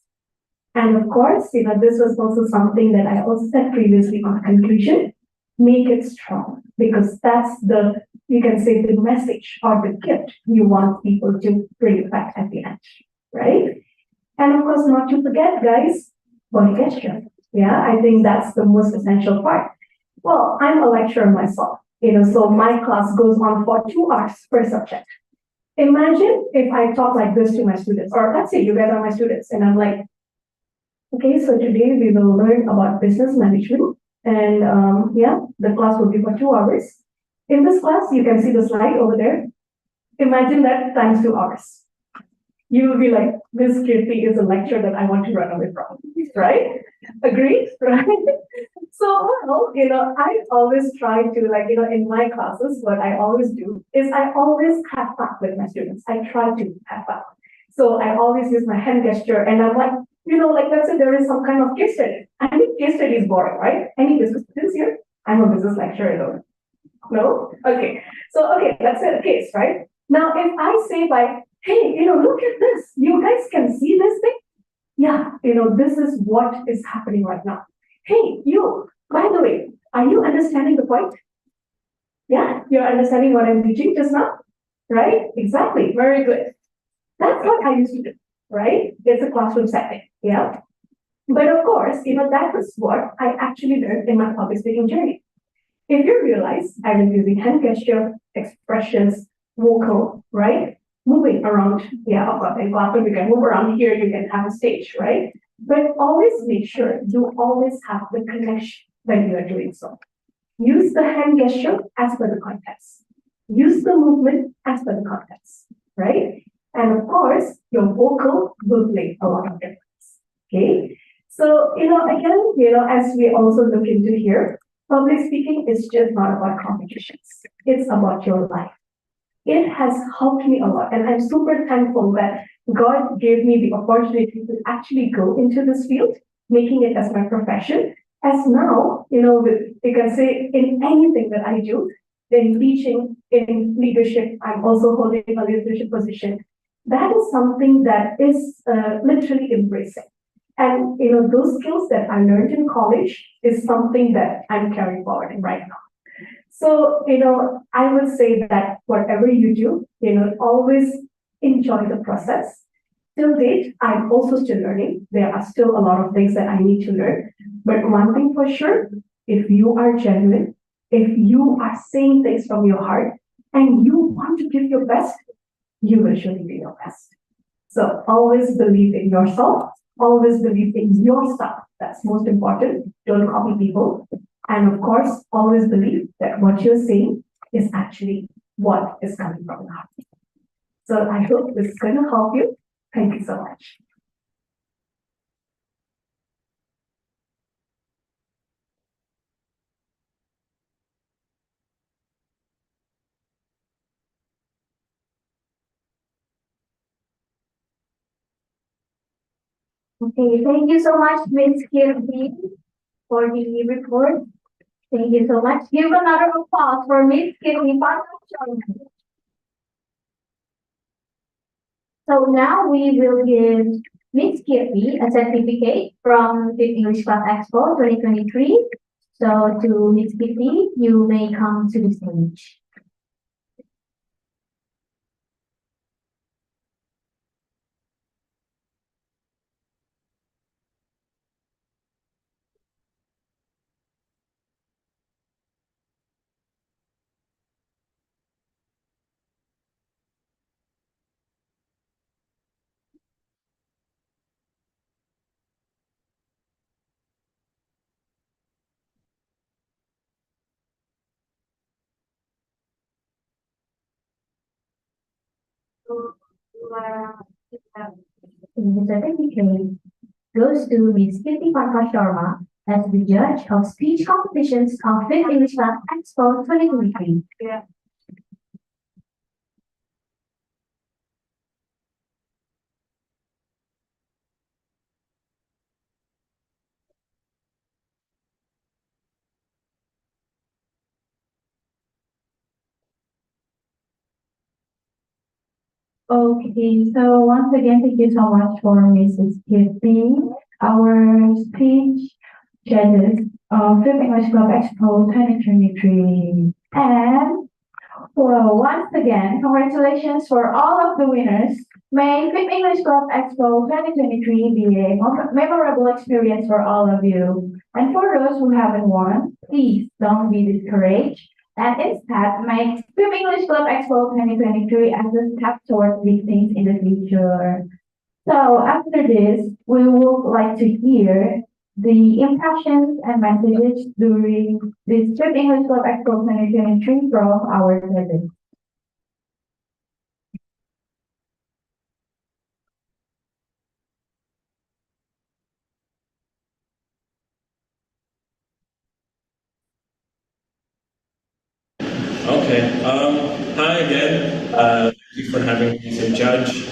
And of course, this was also something that I also said previously on conclusion, make it strong, because that's the, you can say, the message or the gift you want people to bring back at the end, right? And of course, not to forget, guys, body gesture. Yeah, I think that's the most essential part. Well, I'm a lecturer myself, so my class goes on for 2 hours per subject. Imagine if I talk like this to my students, or let's say you guys are my students, and I'm like, okay, so today we will learn about business management, and the class will be for 2 hours. In this class, you can see the slide over there. Imagine that times 2 hours. You will be like, this Kirti is a lecture that I want to run away from, right? Agreed, right? So, well, I always try to, in my classes, what I always do is I always have fun with my students. I try to have fun. So I always use my hand gesture, and I'm like, let's say there is some kind of case study. I think case study is boring, right? Any business students here? I'm a business lecturer, though. No? Okay. So, okay, let's say the case, right? Now, if I say hey, look at this. You guys can see this thing? Yeah, this is what is happening right now. Hey, you, by the way, are you understanding the point? Yeah, you're understanding what I'm teaching just now? Right? Exactly. Very good. That's what I used to do, right? It's a classroom setting. Yeah. But of course, that was what I actually learned in my public speaking journey. If you realize, I was using hand gesture, expressions, vocal, right? Moving around, yeah, and clapping, you can move around here, you can have a stage, right? But always make sure you always have the connection when you are doing so. Use the hand gesture as per the context. Use the movement as per the context, right? And of course, your vocal will play a lot of difference. Okay. So, again, as we also look into here, public speaking is just not about competitions. It's about your life. It has helped me a lot. And I'm super thankful that God gave me the opportunity to actually go into this field, making it as my profession. As now, you can say in anything that I do, in teaching, in leadership, I'm also holding a leadership position. That is something that is literally embracing. And those skills that I learned in college is something that I'm carrying forward right now. So, I would say that whatever you do, always enjoy the process. Till date, I'm also still learning. There are still a lot of things that I need to learn. But one thing for sure, if you are genuine, if you are saying things from your heart, and you want to give your best, you will surely do your best. So always believe in yourself, always believe in your stuff. That's most important. Don't copy people. And of course, always believe that what you're saying is actually what is coming from the heart. So I hope this is going to help you. Thank you so much. Okay, thank you so much, Ms. Kirby, for the report. Thank you so much. Give another applause for Ms. Kirby. So now we will give Ms. Kirby a certificate from the English Class Expo 2023. So to Ms. Kirby, you may come to the stage. The certificate goes to Ms. Kirti Parka Sharma as the judge of speech competitions of Fifth English Class Expo 2023. Okay, so once again, thank you so much for Mrs. Kirti, our speech judges of Fifth English Club Expo 2023. And well, once again, congratulations for all of the winners. May Fifth English Club Expo 2023 be a memorable experience for all of you. And for those who haven't won, please don't be discouraged. And instead, make Fifth English Club Expo 2023 as a step towards big things in the future. So after this, we would like to hear the impressions and messages during this Fifth English Club Expo 2023 from our judges. Okay. Hi again. Thank you for having me as a judge.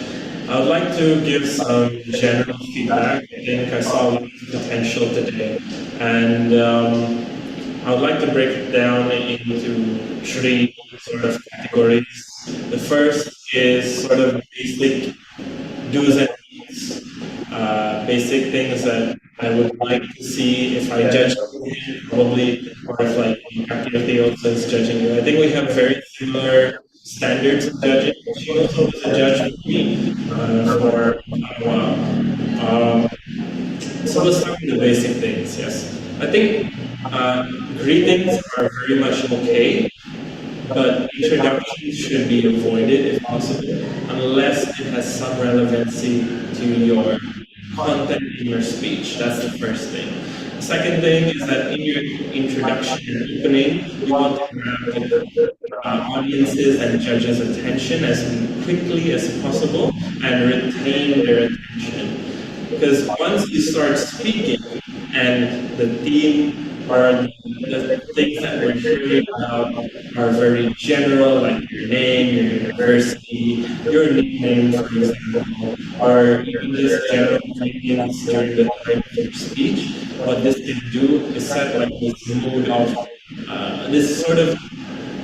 I would like to give some general feedback. I think I saw a lot of potential today, and I would like to break it down into three sort of categories. The first is sort of basic do's and don'ts, basic things that I would like to see if I judge you, probably, or if like Captivity also is judging you. I think we have very similar standards of judging. She also was a judge with me for a while. So let's start with the basic things. Yes, I think greetings are very much okay, but introductions should be avoided if possible, unless it has some relevancy to your content in your speech. That's the first thing. The second thing is that in your introduction and opening, you want to grab the audiences and judges' attention as quickly as possible and retain their attention. Because once you start speaking and the theme or the things that we're hearing about are very general, like your name, your university, your nickname, for example, or even just general opinions during the time of your speech, what this can do is set like this mood of this sort of,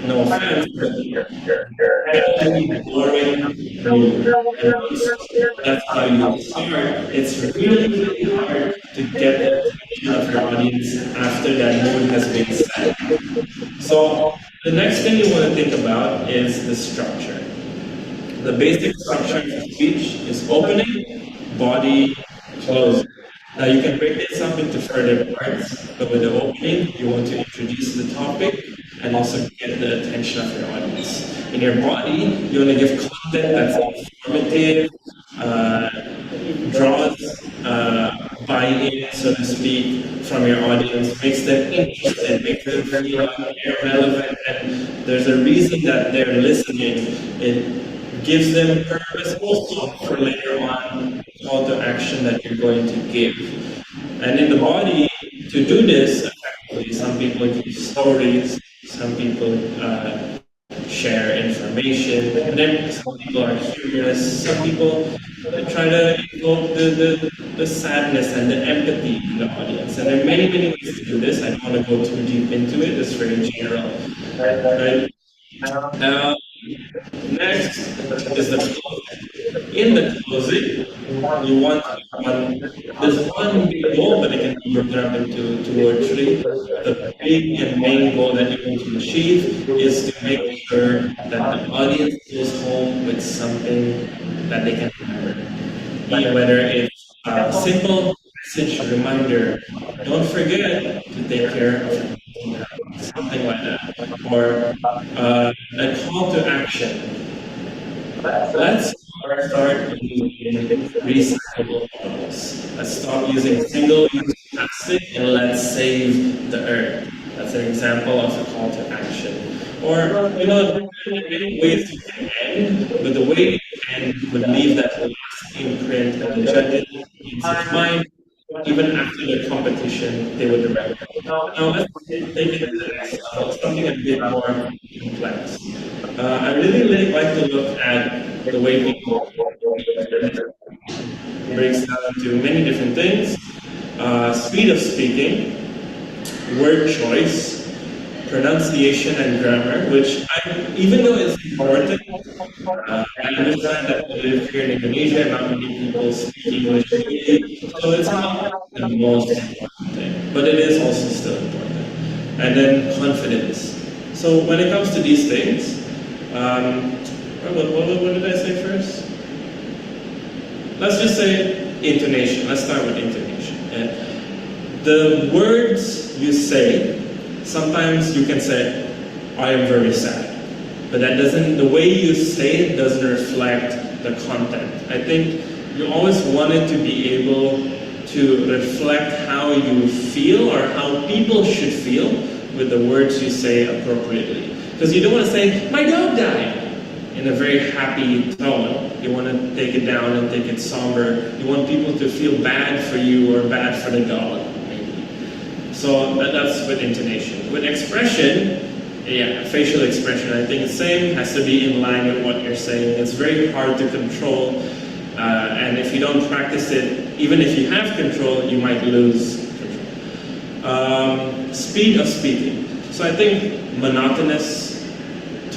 no offense, but actually boring mood. And once that's how you start, it's really, really hard to get the attention of your audience after that mood has been set. So the next thing you want to think about is the structure. The basic structure of speech is opening, body, closing. Now you can break this up into further parts, but with the opening, you want to introduce the topic and also get the attention of your audience. In your body, you want to give content that's informative, draws buy-in, so to speak, from your audience, makes them interested, makes them feel like they're relevant, and there's a reason that they're listening. It gives them purpose also for later on call to action that you're going to give. And in the body, to do this effectively, some people give stories, some people share information, and then some people are humorous, some people try to evoke the sadness and the empathy in the audience. And there are many, many ways to do this. I don't want to go too deep into it, it's very general. Right? Next is the closing. In the closing, you want there's one big goal, but it can be broken up into two or three. The big and main goal that you want to achieve is to make sure that the audience goes home with something that they can remember. Whether it's a simple message reminder, don't forget to take care of your health, something like that, or a call to action. Let's start using recyclable bottles. Let's stop using single-use plastic and let's save the earth. That's an example of a call to action. Or, there are many ways you can end, but the way you end would leave that last imprint and the judges in their mind. Even after the competition, they would remember. Now let's take it to the next level, something a bit more complex. I really like to look at the way people breaks down into many different things. Speed of speaking, word choice, pronunciation and grammar, which even though it's important, I understand that we live here in Indonesia and not many people speak English really, so it's not the most important thing, but it is also still important. And then confidence. So when it comes to these things, what did I say first? Let's just say intonation. Let's start with intonation. The words you say, sometimes you can say, I am very sad. But that doesn't, the way you say it doesn't reflect the content. I think you always wanted to be able to reflect how you feel or how people should feel with the words you say appropriately. Because you don't want to say, my dog died, in a very happy tone. You want to take it down and take it somber. You want people to feel bad for you or bad for the dog, maybe. So that's with intonation. With expression, facial expression, I think the same, has to be in line with what you're saying. It's very hard to control, and if you don't practice it, even if you have control, you might lose control. Speed of speaking. So I think monotonous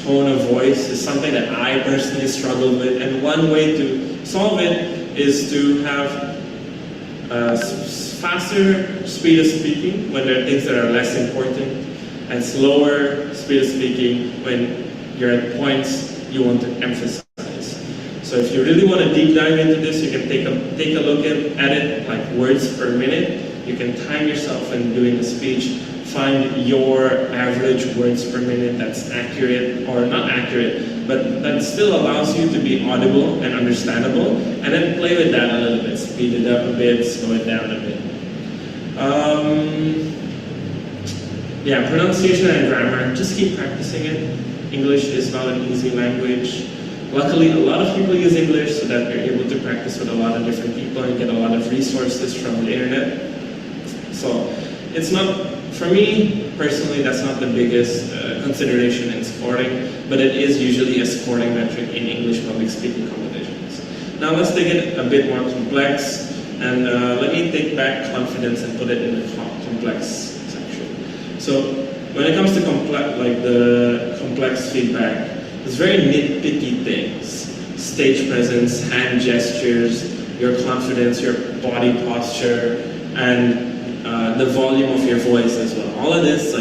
tone of voice is something that I personally struggle with, and one way to solve it is to have faster speed of speaking when there are things that are less important, and slower speed of speaking when you're at points you want to emphasize. So if you really want to deep dive into this, you can take a look at it like words per minute. You can time yourself in doing the speech, find your average words per minute that's accurate or not accurate, but that still allows you to be audible and understandable, and then play with that a little bit. Speed it up a bit, slow it down a bit. Yeah, pronunciation and grammar, just keep practicing it. English is not an easy language. Luckily, a lot of people use English so that they're able to practice with a lot of different people and get a lot of resources from the internet. So it's not, for me personally, that's not the biggest consideration in scoring, but it is usually a scoring metric in English public speaking competitions. Now let's take it a bit more complex, and let me take back confidence and put it in the complex section. So when it comes to the complex feedback, it's very nitpicky things. Stage presence, hand gestures, your confidence, your body posture, and the volume of your voice as well. All of this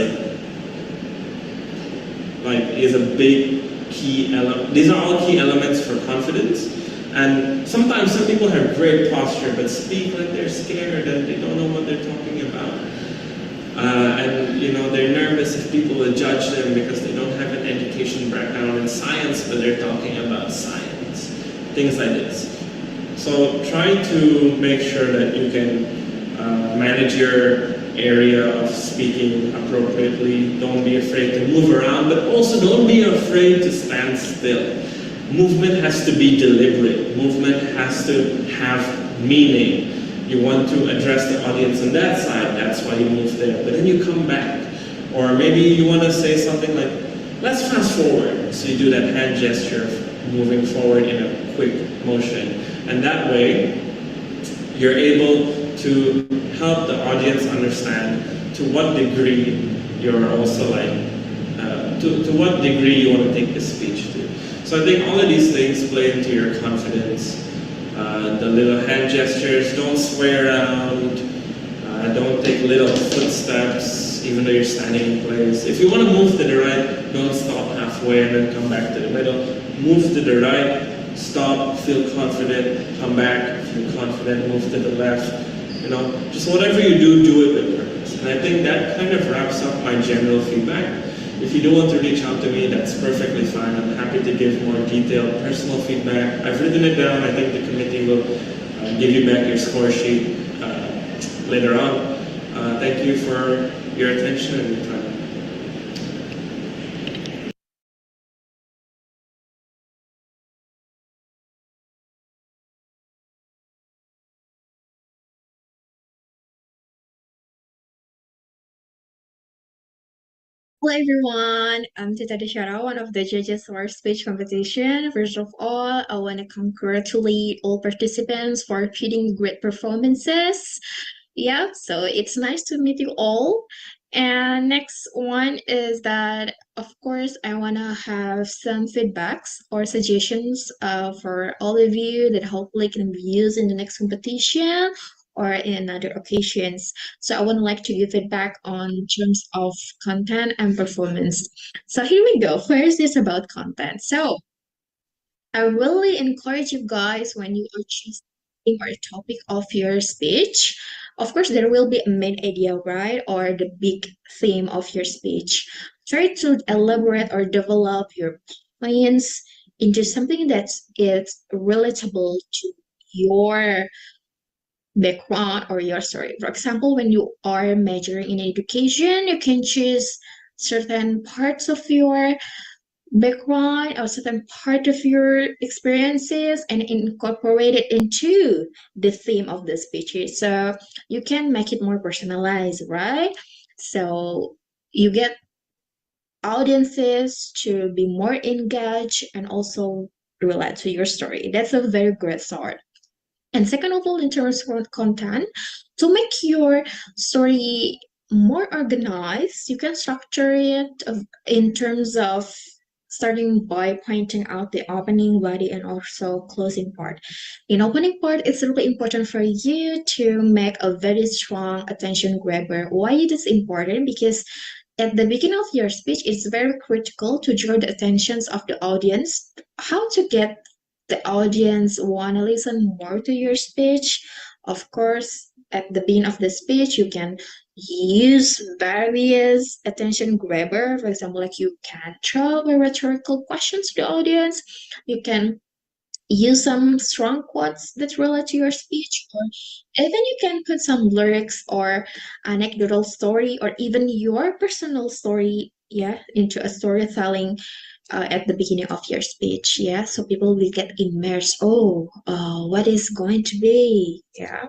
is a big key element. These are all key elements for confidence. And sometimes some people have great posture but speak like they're scared and they don't know what they're talking about. And they're nervous if people will judge them because they don't have an education background in science, but they're talking about science. Things like this. So try to make sure that you can manage your area of speaking appropriately. Don't be afraid to move around, but also don't be afraid to stand still. Movement has to be deliberate. Movement has to have meaning. You want to address the audience on that side, that's why you move there. But then you come back. Or maybe you want to say something like, let's fast forward. So you do that hand gesture of moving forward in a quick motion. And that way, you're able to help the audience understand to what degree you're also to what degree you want to take the speech to. So I think all of these things play into your confidence. The little hand gestures, don't sway around, don't take little footsteps even though you're standing in place. If you want to move to the right, don't stop halfway and then come back to the middle. Move to the right, stop, feel confident, come back, feel confident, move to the left. Just whatever you do, do it with purpose. And I think that kind of wraps up my general feedback. If you do want to reach out to me, that's perfectly fine. I'm happy to give more detailed personal feedback. I've written it down. I think the committee will give you back your score sheet later on. Thank you for your attention and your time. Hello everyone, I'm Tita Deshara, one of the judges for our speech competition. First of all, I want to congratulate all participants for putting great performances. Yeah, so it's nice to meet you all. And next one is that, of course, I want to have some feedbacks or suggestions for all of you that hopefully can be used in the next competition or in other occasions. So I would like to give feedback on terms of content and performance. So here we go. First is about content. So I really encourage you guys when you are choosing or topic of your speech. Of course, there will be a main idea, right? Or the big theme of your speech. Try to elaborate or develop your points into something that is relatable to your background or your story. For example, when you are majoring in education, you can choose certain parts of your background or certain part of your experiences and incorporate it into the theme of the speech. So you can make it more personalized, right? So you get audiences to be more engaged and also relate to your story. That's a very great start. And second of all, in terms of content, to make your story more organized, you can structure it in terms of starting by pointing out the opening, body, and also closing part. In opening part, it's really important for you to make a very strong attention grabber. Why it is important? Because at the beginning of your speech, it's very critical to draw the attentions of the audience. How to get the audience want to listen more to your speech? Of course, at the beginning of the speech, you can use various attention grabber. For example, like you can throw a rhetorical questions to the audience. You can use some strong quotes that relate to your speech, or even you can put some lyrics or anecdotal story or even your personal story, yeah, into a storytelling at the beginning of your speech, yeah, so people will get immersed. Oh, what is going to be, yeah,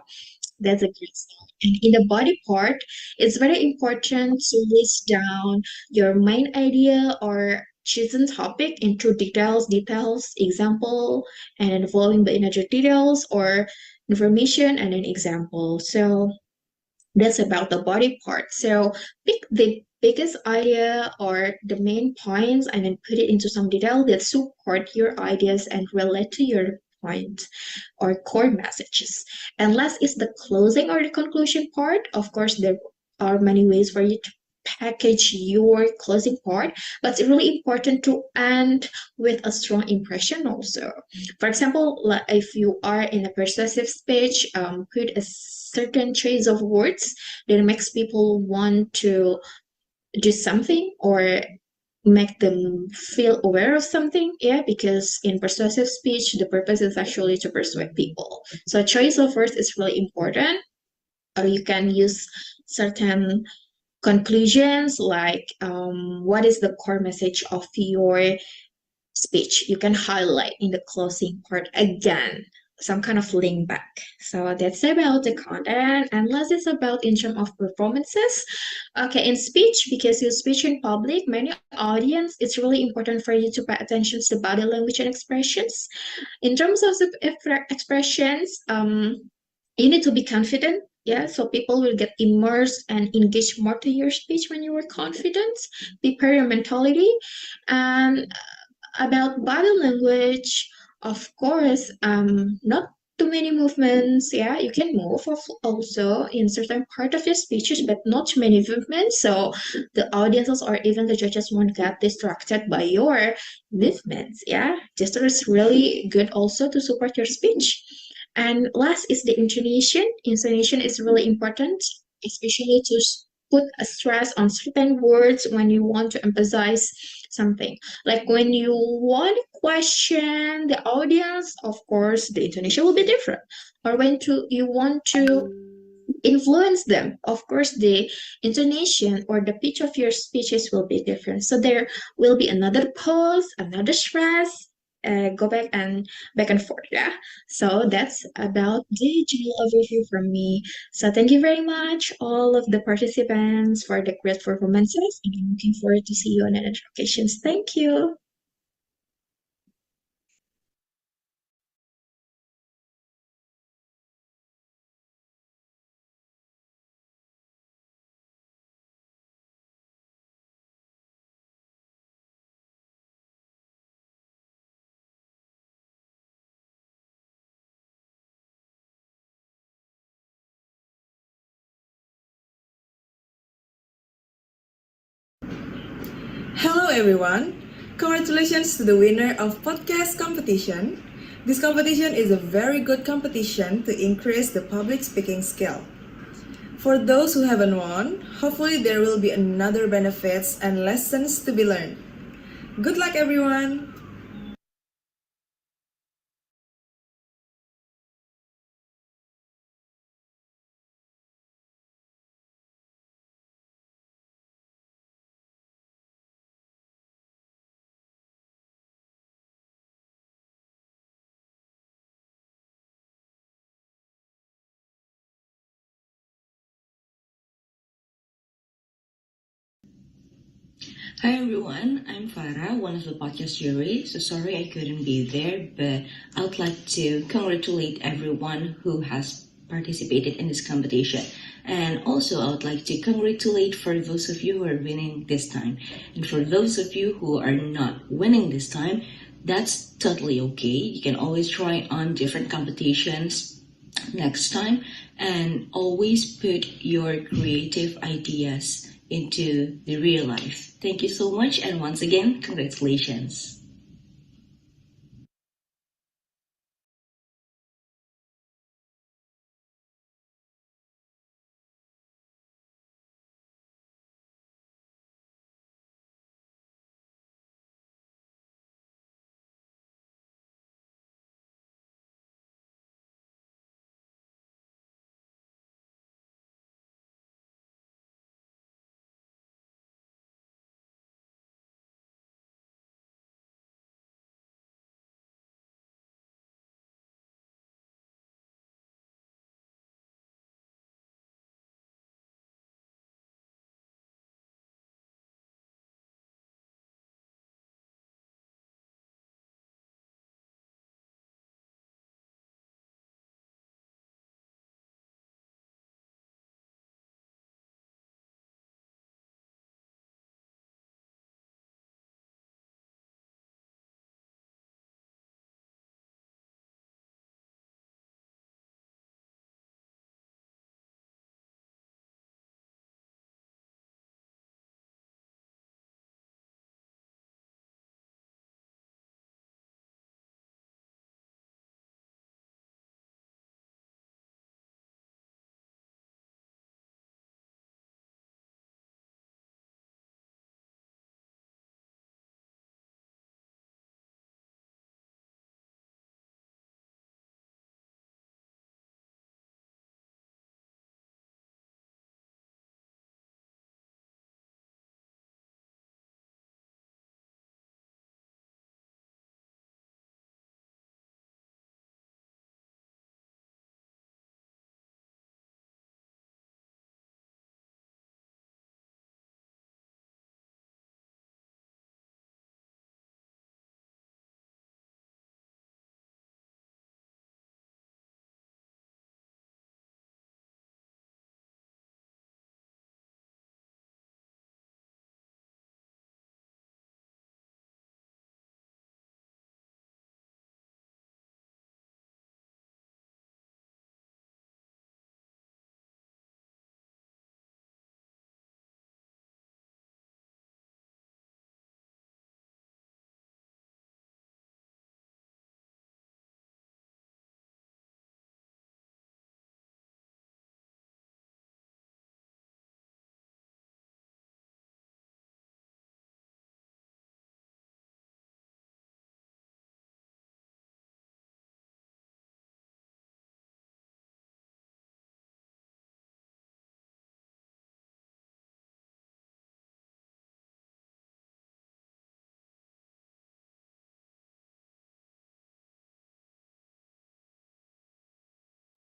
that's a great start. And in the body part, it's very important to list down your main idea or chosen topic into details, example, and then following by another details or information and an example. So that's about the body part. So pick the biggest idea or the main points and then put it into some detail that support your ideas and relate to your point or core messages. And last is the closing or the conclusion part. Of course, there are many ways for you to package your closing part, but it's really important to end with a strong impression also. For example, like if you are in a persuasive speech, put a certain trace of words that makes people want to do something or make them feel aware of something, yeah, because in persuasive speech the purpose is actually to persuade people, so choice of words is really important. Or you can use certain conclusions like what is the core message of your speech, you can highlight in the closing part again, some kind of link back. So that's about the content. And last is about in terms of performances. Okay, in speech, because you speak in public, many audience, it's really important for you to pay attention to body language and expressions. In terms of the expressions, you need to be confident. Yeah, so people will get immersed and engage more to your speech when you are confident. Prepare your mentality. And about body language, of course, not too many movements. Yeah, you can move also in certain part of your speeches, but not too many movements. So the audiences or even the judges won't get distracted by your movements. Yeah, gesture is really good also to support your speech. And last is the intonation. Intonation is really important, especially to put a stress on certain words when you want to emphasize something. Like when you want to question the audience, of course, the intonation will be different. Or when you want to influence them, of course, the intonation or the pitch of your speeches will be different. So there will be another pause, another stress. Go back and forth, yeah. So that's about the general overview from me. So thank you very much, all of the participants, for the great performances, and I'm looking forward to see you on another occasions. Thank you. Hello everyone! Congratulations to the winner of podcast competition. This competition is a very good competition to increase the public speaking skill. For those who haven't won, hopefully there will be another benefits and lessons to be learned. Good luck everyone! Hi everyone, I'm Farah, one of the podcast jury. So sorry I couldn't be there, but I would like to congratulate everyone who has participated in this competition. And also I would like to congratulate for those of you who are winning this time. And for those of you who are not winning this time, that's totally okay. You can always try on different competitions next time and always put your creative ideas into the real life. Thank you so much, and once again, congratulations.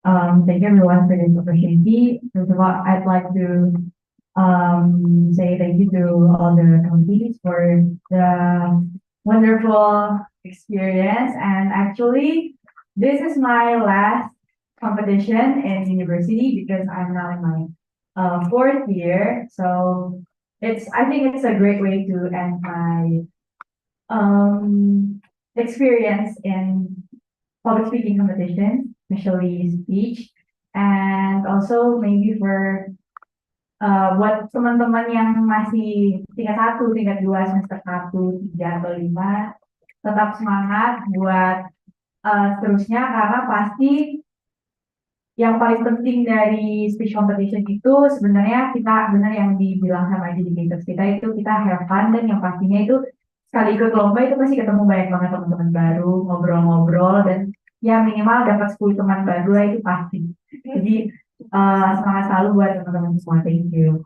Thank you everyone for this opportunity. First of all, I'd like to say thank you to all the committees for the wonderful experience. And actually, this is my last competition in university because I'm now in my fourth year. So I think it's a great way to end my experience in public speaking competition, especially speech, and also maybe for buat teman-teman yang masih tingkat 1, tingkat 2, semester 1, 3, atau 5, tetap semangat buat seterusnya karena pasti yang paling penting dari speech competition itu sebenarnya kita benar yang dibilang sama educators kita itu kita have fun dan yang pastinya itu sekali ikut lomba itu pasti ketemu banyak banget teman-teman baru, ngobrol-ngobrol dan ya minimal dapat 10 teman baru lah itu pasti. Jadi semangat selalu buat teman-teman semua. Thank you.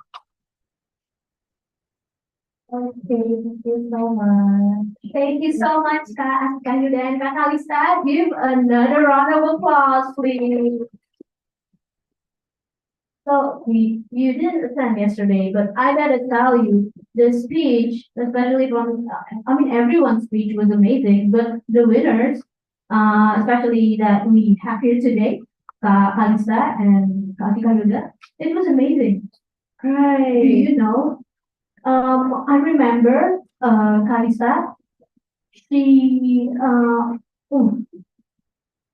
Okay, thank you so much. Thank you so much, Kak Yuda and Kak Kalista. Give another round of applause, please. So you didn't attend yesterday, but I gotta tell you, the speech, especially from, I mean, everyone's speech was amazing, but the winners, especially that we have here today, Kak Kalista and Kak Atika Yuda, it was amazing. Right. Do you know? I remember Kalista, she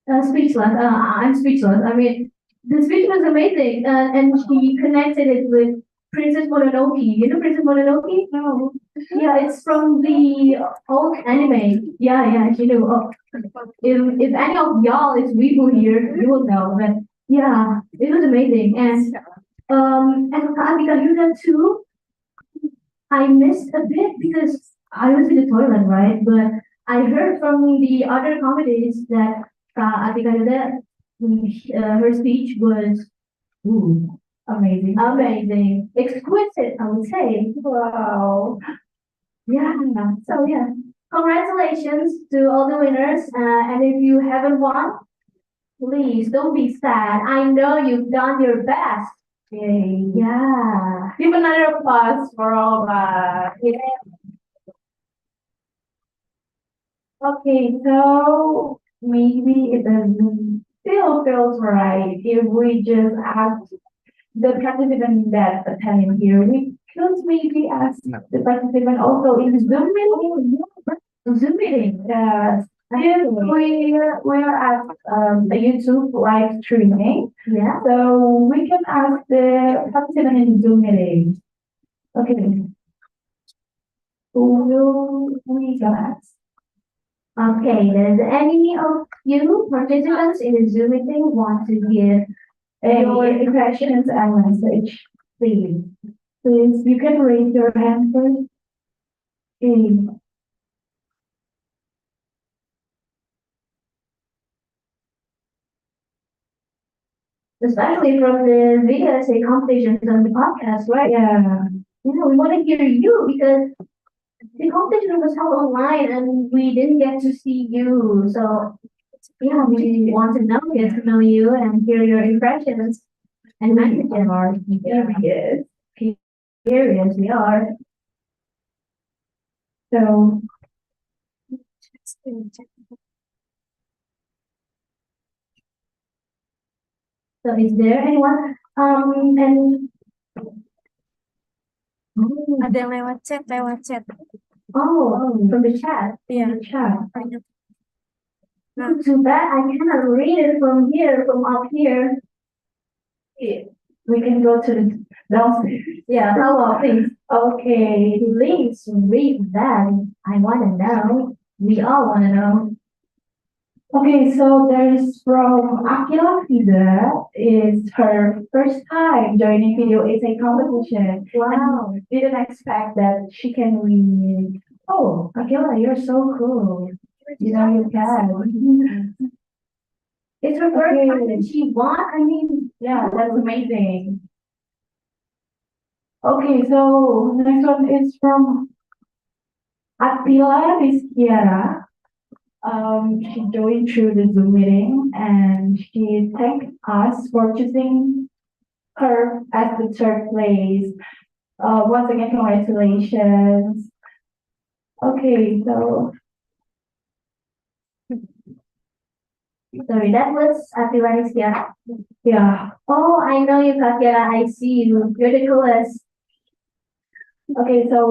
speechless. I'm speechless. I mean, the speech was amazing, and she connected it with Princess Mononoke. You know Princess Mononoke? No. Yeah, it's from the old anime. Yeah, she knew. Oh, if any of y'all is weebu here, you will know. But yeah, it was amazing, and Kak Yuda too. I missed a bit because I was in the toilet, right? But I heard from the other comedies that Atika Yuda, her speech was amazing, exquisite, I would say. Wow. Yeah. So yeah, congratulations to all the winners. And if you haven't won, please don't be sad. I know you've done your best. Yay. Yeah. Give another applause for all of us. Yeah. Okay, so maybe it doesn't still feels right if we just ask the participant that attending here. We could maybe ask the participant also in Zoom meeting. Zoom meeting. If we're at a YouTube live streaming, yeah. So we can ask the participant in Zoom meeting. Okay. Who will we gonna ask? Okay, does any of you participants in the Zoom meeting want to give your impressions and message? Please, you can raise your hand first. Okay. Especially from the VSA competitions on the podcast, right? Yeah. You know, we want to hear you because the competition was held online and we didn't get to see you. So yeah, we want to know, get to know you and hear your impressions and messages. Are curious. Curious, we are. So is there anyone and Ada yang lewat chat. oh, from the chat. Iya. The chat. Nah. Too bad I cannot read it from here, from up here. Yeah. We can go to the downstairs. Yeah, hello, please. Okay, please read that. I want to know. We all want to know. Okay, so there's from Akila Fida. It's her first time joining video essay competition. Wow. And didn't expect that she can read. Oh, Akila, you're so cool. You know you can. It's her first time and she won. I mean, yeah, that's amazing. Okay, so next one is from Attila Rizkiara. She joined through the Zoom meeting and she thanked us for choosing her as the third place. Once again, congratulations. Okay, so sorry, that was Atilanis, yeah. Yeah. Oh, I know you, Katia. I see you. You're the coolest. Okay, so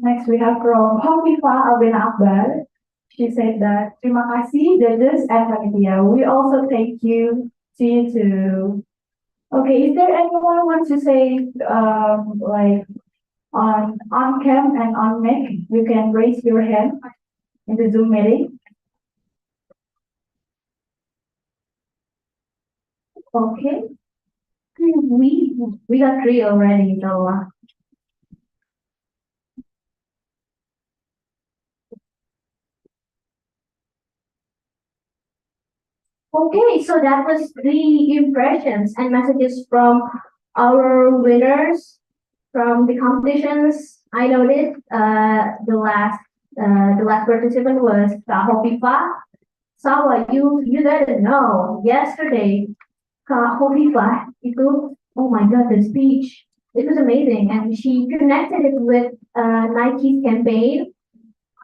next we have from Homifa Albina Akbar. She said that terima kasih judges and panitia. We also thank you. See you too. Okay, is there anyone who wants to say like on cam and on mic? You can raise your hand in the Zoom meeting. Okay. We got three already, so okay, so that was the impressions and messages from our winners from the competitions. I noticed the last participant was Kak Hopifa. Sawa, you didn't know. Yesterday, Kak Hopifa itu, oh my god, the speech. It was amazing. And she connected it with Nike's campaign.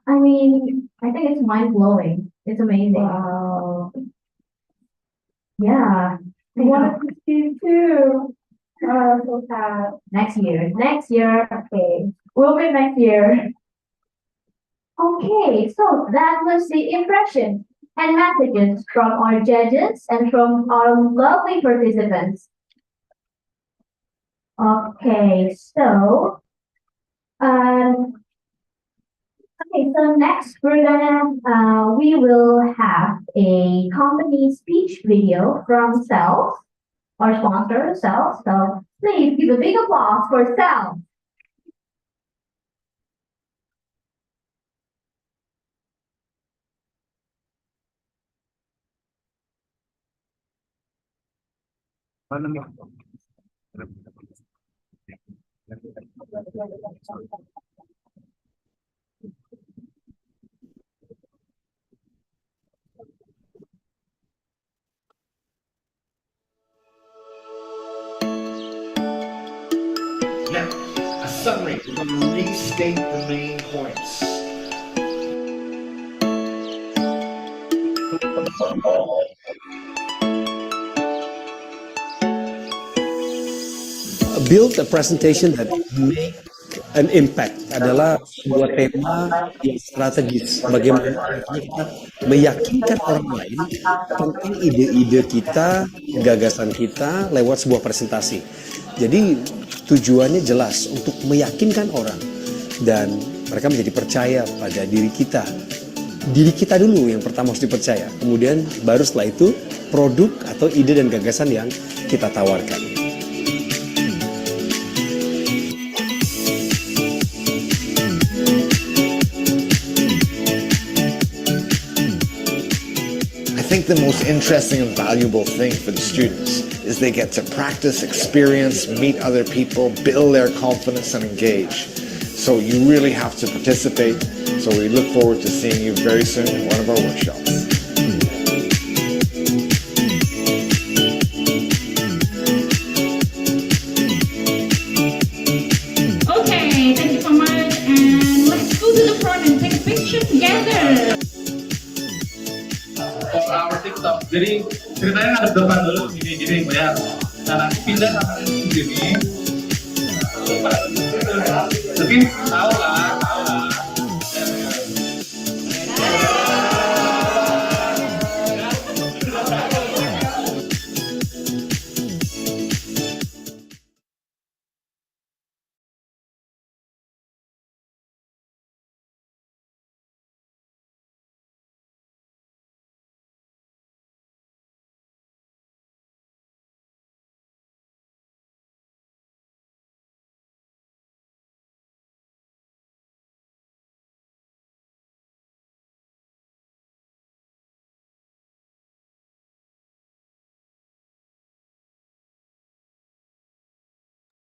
I mean, I think it's mind blowing. It's amazing. Wow. Yeah. I want to see too. So sad. Next year. Next year. Okay. We'll be next year. Okay, so that was the impression and messages from our judges and from our lovely participants. Okay, so so next we will have a company speech video from Self, our sponsor, Self. So please give a big applause for Self. Mana nih? Now, a summary. We're going to restate the main points. Build a presentation that make an impact adalah sebuah tema yang strategis. Bagaimana kita meyakinkan orang lain tentang ide-ide kita, gagasan kita lewat sebuah presentasi. Jadi tujuannya jelas untuk meyakinkan orang dan mereka menjadi percaya pada diri kita. Diri kita dulu yang pertama harus dipercaya. Kemudian baru setelah itu produk atau ide dan gagasan yang kita tawarkan. I think the most interesting and valuable thing for the students is they get to practice, experience, meet other people, build their confidence and engage. So you really have to participate. So we look forward to seeing you very soon in one of our workshops. Okay, thank you so much. And let's go to the front and take a picture together. Our TikTok. Jadi ceritanya ada depan dulu gini ya. Nah nanti pindah tangan sini. Tapi tahu lah.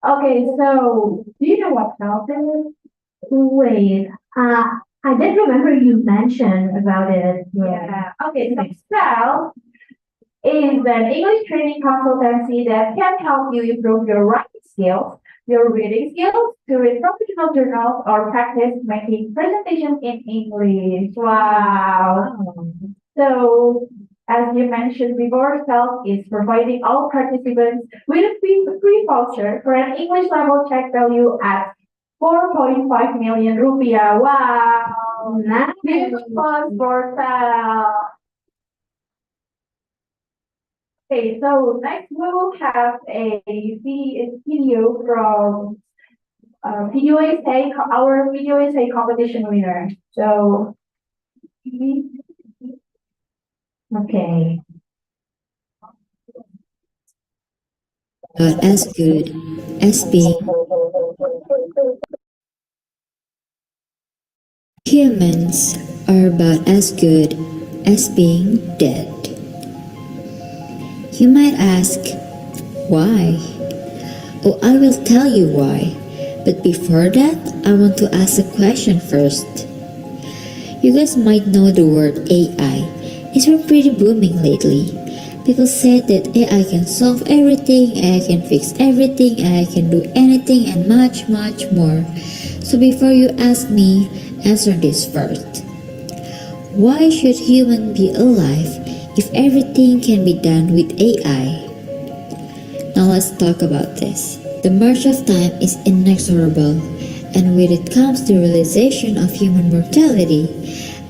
Okay, so do you know what self is? Wait, I did remember you mentioned about it. Yeah. Okay, next style is an English training consultancy that can help you improve your writing skills, your reading skills, to read professional journals or practice making presentations in English. Wow. So, as you mentioned before, Self is providing all participants with a free voucher for an English level check value at 4.5 million rupiah. Wow. Nice. Big applause for Self. Okay, so next we'll have a video from video essay, our video essay competition winner. So, okay. As good as being humans are about as good as being dead. You might ask, why? Oh, I will tell you why. But before that, I want to ask a question first. You guys might know the word AI. It's been pretty booming lately. People say that AI can solve everything, AI can fix everything, AI can do anything and much, much more. So before you ask me, answer this first. Why should humans be alive if everything can be done with AI? Now let's talk about this. The march of time is inexorable, and with it comes the realization of human mortality.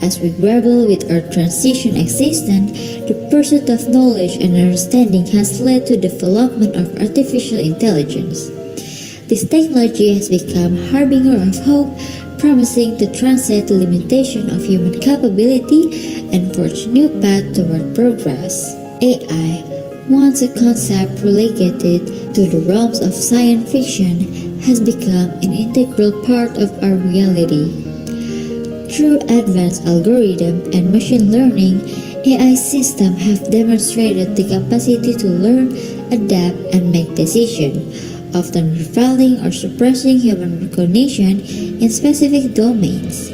As we grapple with our transition existence, the pursuit of knowledge and understanding has led to the development of artificial intelligence. This technology has become a harbinger of hope, promising to transcend the limitation of human capability and forge new paths toward progress. AI, once a concept relegated to the realms of science fiction, has become an integral part of our reality. Through advanced algorithm and machine learning, AI systems have demonstrated the capacity to learn, adapt, and make decisions, often rivaling or suppressing human recognition in specific domains.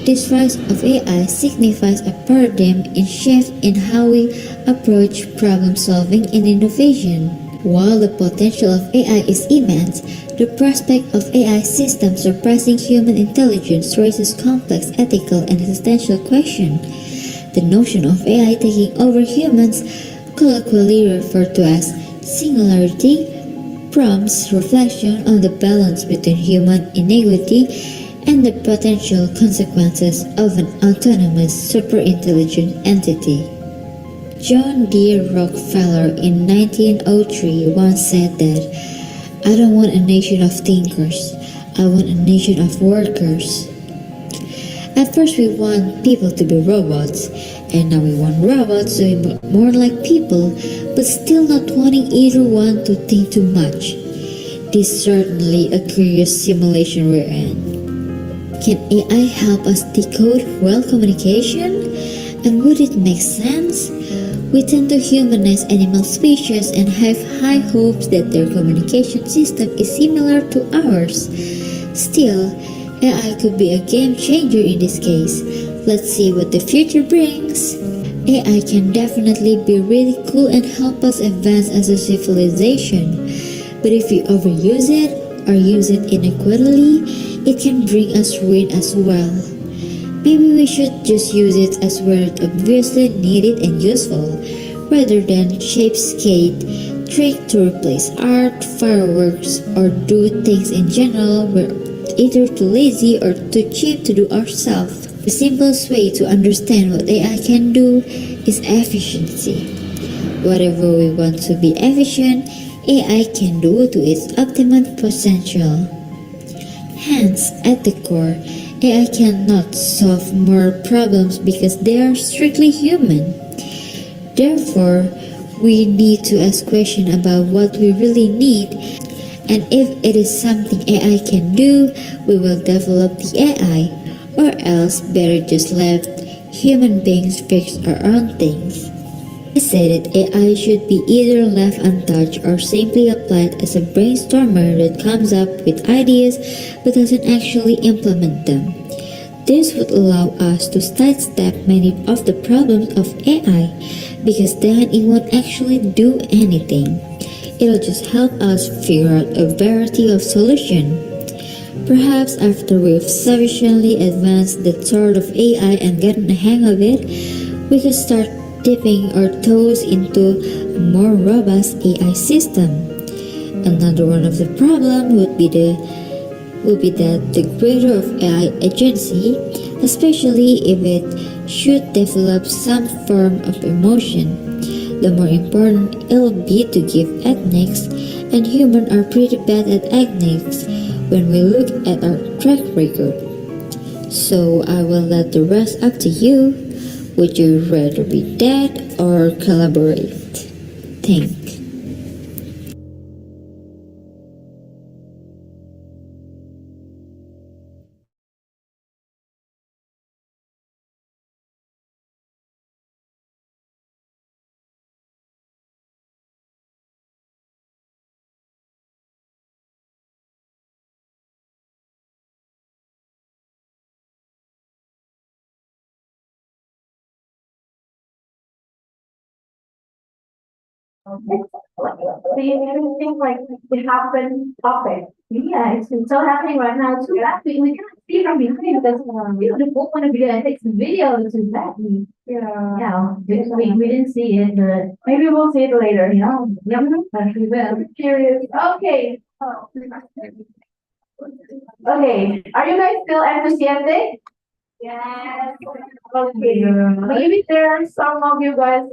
This rise of AI signifies a paradigm shift in how we approach problem solving and innovation. While the potential of AI is immense, the prospect of AI systems surpassing human intelligence raises complex ethical and existential questions. The notion of AI taking over humans, colloquially referred to as singularity, prompts reflection on the balance between human ingenuity and the potential consequences of an autonomous superintelligent entity. John D. Rockefeller in 1903 once said that, "I don't want a nation of thinkers, I want a nation of workers." At first we want people to be robots, and now we want robots to be more like people, but still not wanting either one to think too much. This is certainly a curious simulation we're in. Can AI help us decode well communication? And would it make sense? We tend to humanize animal species and have high hopes that their communication system is similar to ours. Still, AI could be a game changer in this case. Let's see what the future brings. AI can definitely be really cool and help us advance as a civilization. But if we overuse it or use it inadequately, it can bring us ruin as well. Maybe we should just use it as where it obviously needed and useful, rather than cheapskate, trick to replace art, fireworks, or do things in general we're either too lazy or too cheap to do ourselves. The simplest way to understand what AI can do is efficiency. Whatever we want to be efficient, AI can do to its optimum potential. Hence, at the core, AI cannot solve more problems because they are strictly human. Therefore, we need to ask questions about what we really need, and if it is something AI can do, we will develop the AI, or else better just let human beings fix our own things. I say that AI should be either left untouched or simply applied as a brainstormer that comes up with ideas but doesn't actually implement them. This would allow us to sidestep many of the problems of AI because then it won't actually do anything. It'll just help us figure out a variety of solutions. Perhaps after we've sufficiently advanced that sort of AI and gotten the hang of it, we could start dipping our toes into a more robust AI system. Another one of the problem would be that the greater of AI agency, especially if it should develop some form of emotion, the more important it'll be to give ethics, and humans are pretty bad at ethics when we look at our track record. So I will let the rest up to you. Would you rather be dead or collaborate? Think. Do you think like it happened topic? Yeah, it's so happening right now too. Actually, we cannot see from behind because the full point of video and takes video to that. Yeah. Yeah, we didn't see it, but maybe we'll see it later. Yeah. Yep. We will. I'm curious. Okay. Okay. Are you guys still enthusiastic? Yes. Okay. Maybe there are some of you guys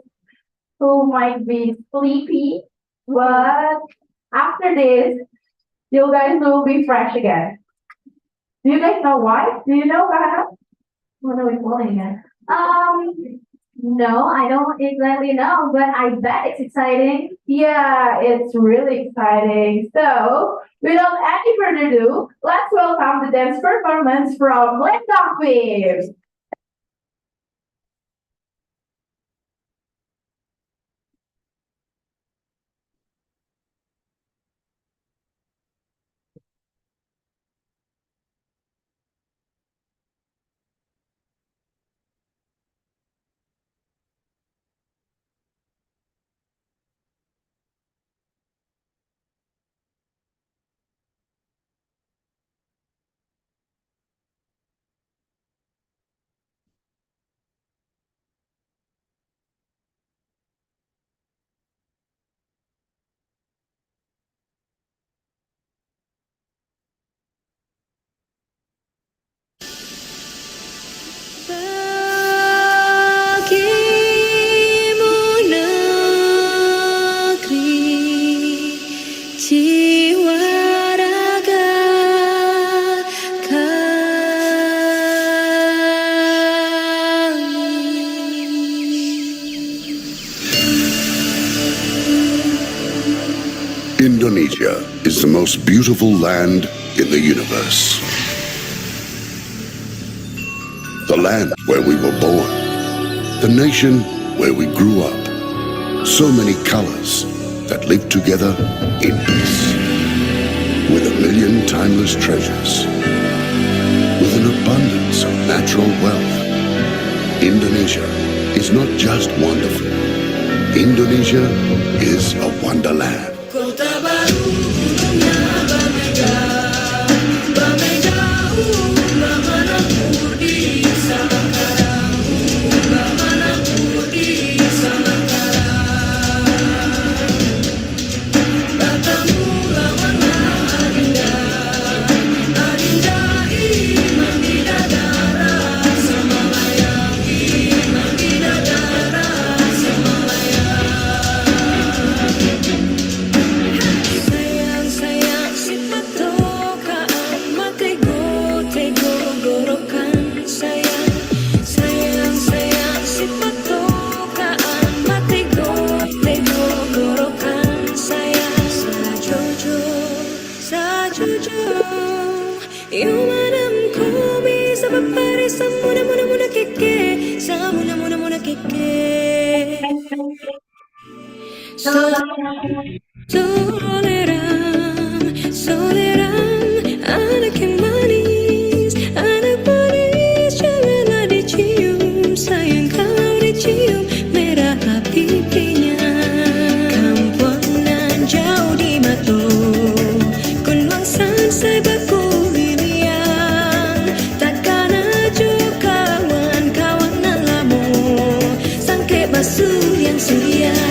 who might be sleepy, but after this, you guys will be fresh again. Do you guys know why? Do you know, Farah? What are we calling it? No, I don't exactly know, but I bet it's exciting. Yeah, it's really exciting. So, without any further ado, let's welcome the dance performance from Black Dog Waves. Indonesia is the most beautiful land in the universe. The land where we were born. The nation where we grew up. So many colors that live together in peace. With a million timeless treasures. With an abundance of natural wealth. Indonesia is not just wonderful. Indonesia is a wonderland. Kota baru dunia berbeda, bagaimana di Samakarang, bagaimana di Samakarang. Bertemu lawanlah Adinda, Adinda iman di dadara, Semalayang iman di dadara, Semalayang. Sayang si patokaan matego gorokan sayang si patokaan matego gorokan sayang sajojo yung manam ko bisa papare sa muna keke sa muna keke Soleram, anak yang manis sebaku liliang takkan ajo kawan-kawan nalamu sangke basuh yang suriang.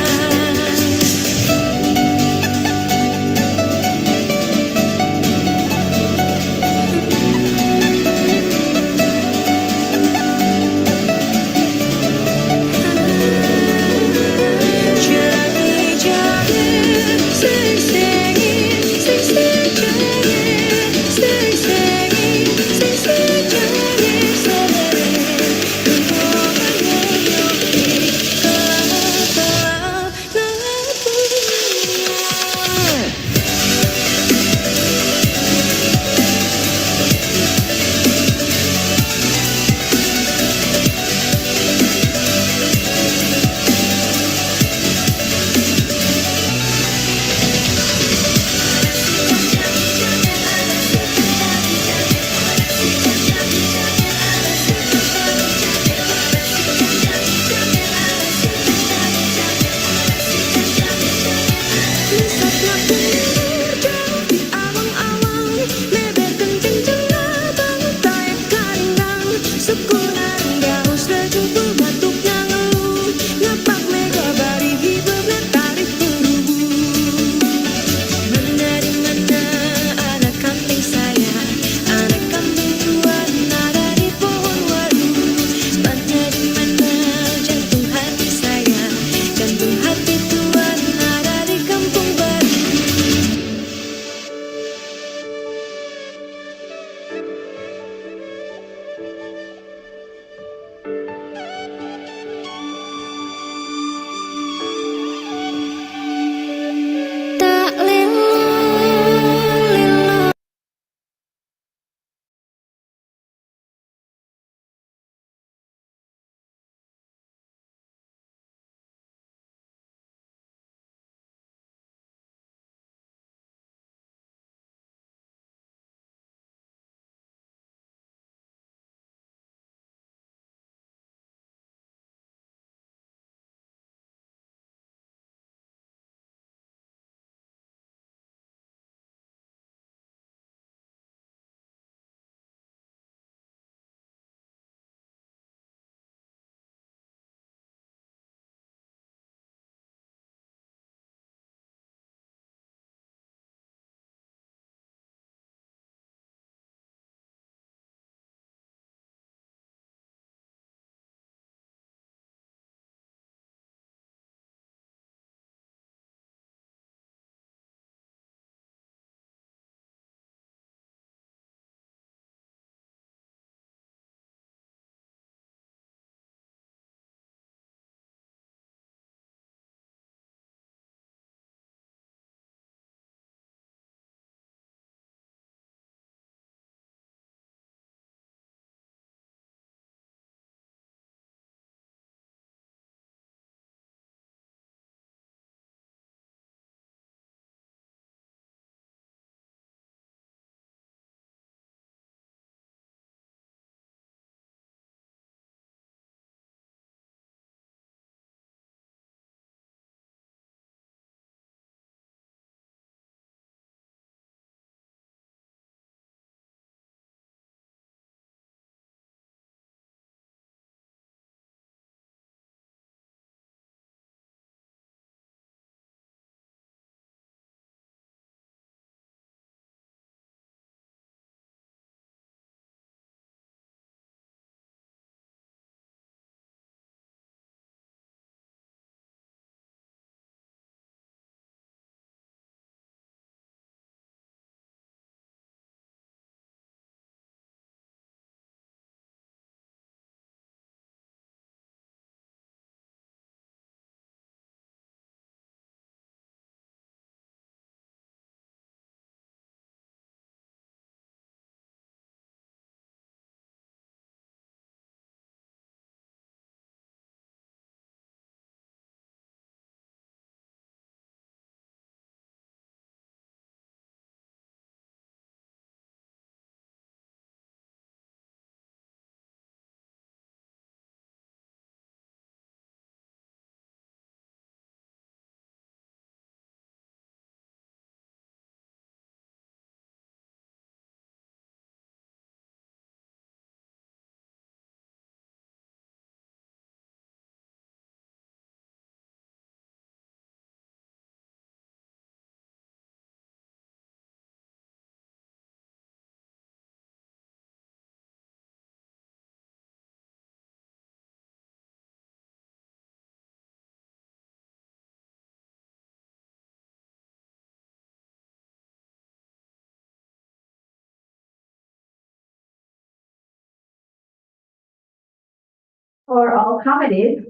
for all committees.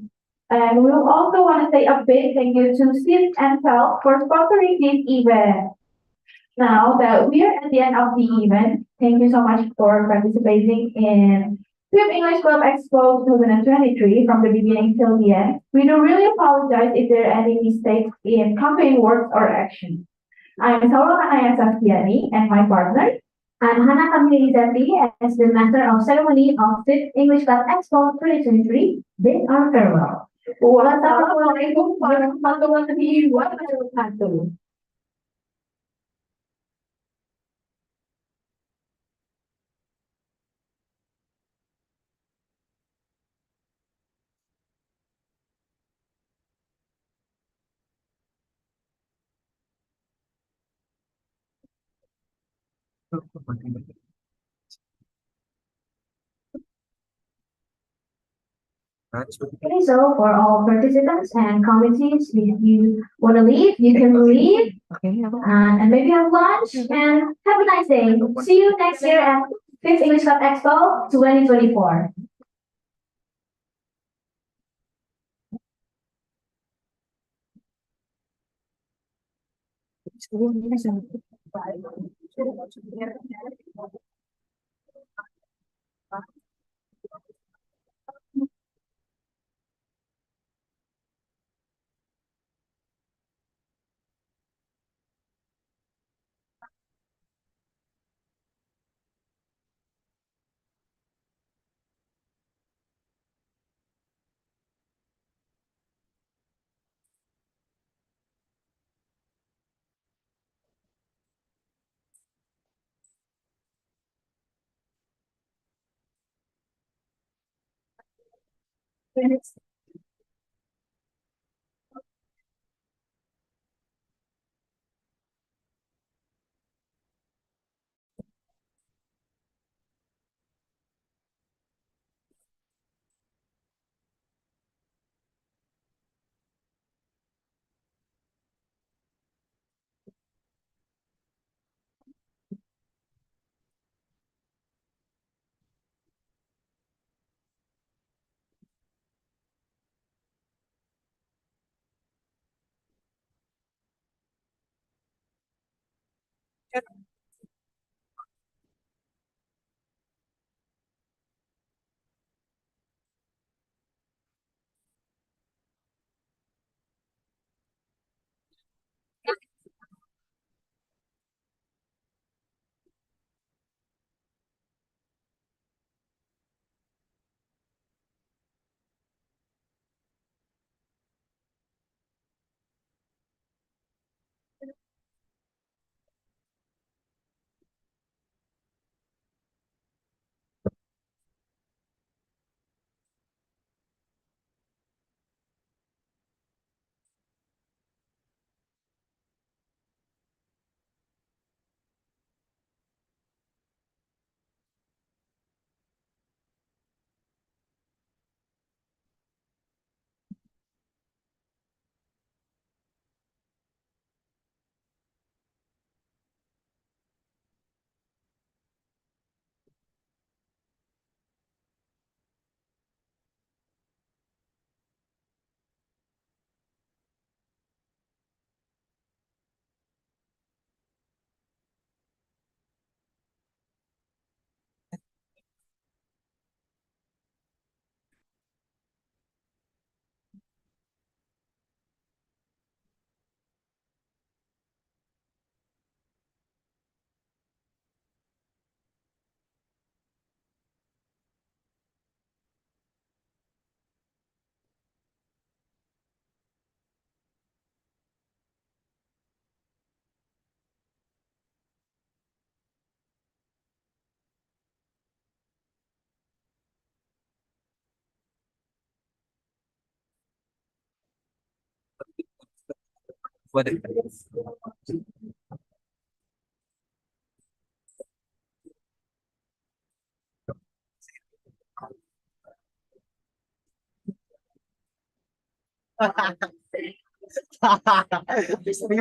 And we also want to say a big thank you to Sid and Tel for sponsoring this event. Now that we are at the end of the event, thank you so much for participating in Film English Club Expo 2023 from the beginning till the end. We do really apologize if there are any mistakes in conveying words or actions. I'm Saura Hanaya Sastiani and my partner. I'm Hana Kamirizati as the Master of Ceremony of Fifth English Club Expo 2023. Bid our farewell. Wassalamualaikum warahmatullahi wabarakatuh. Okay, so for all participants and committees, if you want to leave, you can leave and maybe have lunch and have a nice day. See you next year at Fifth English Club Expo 2024.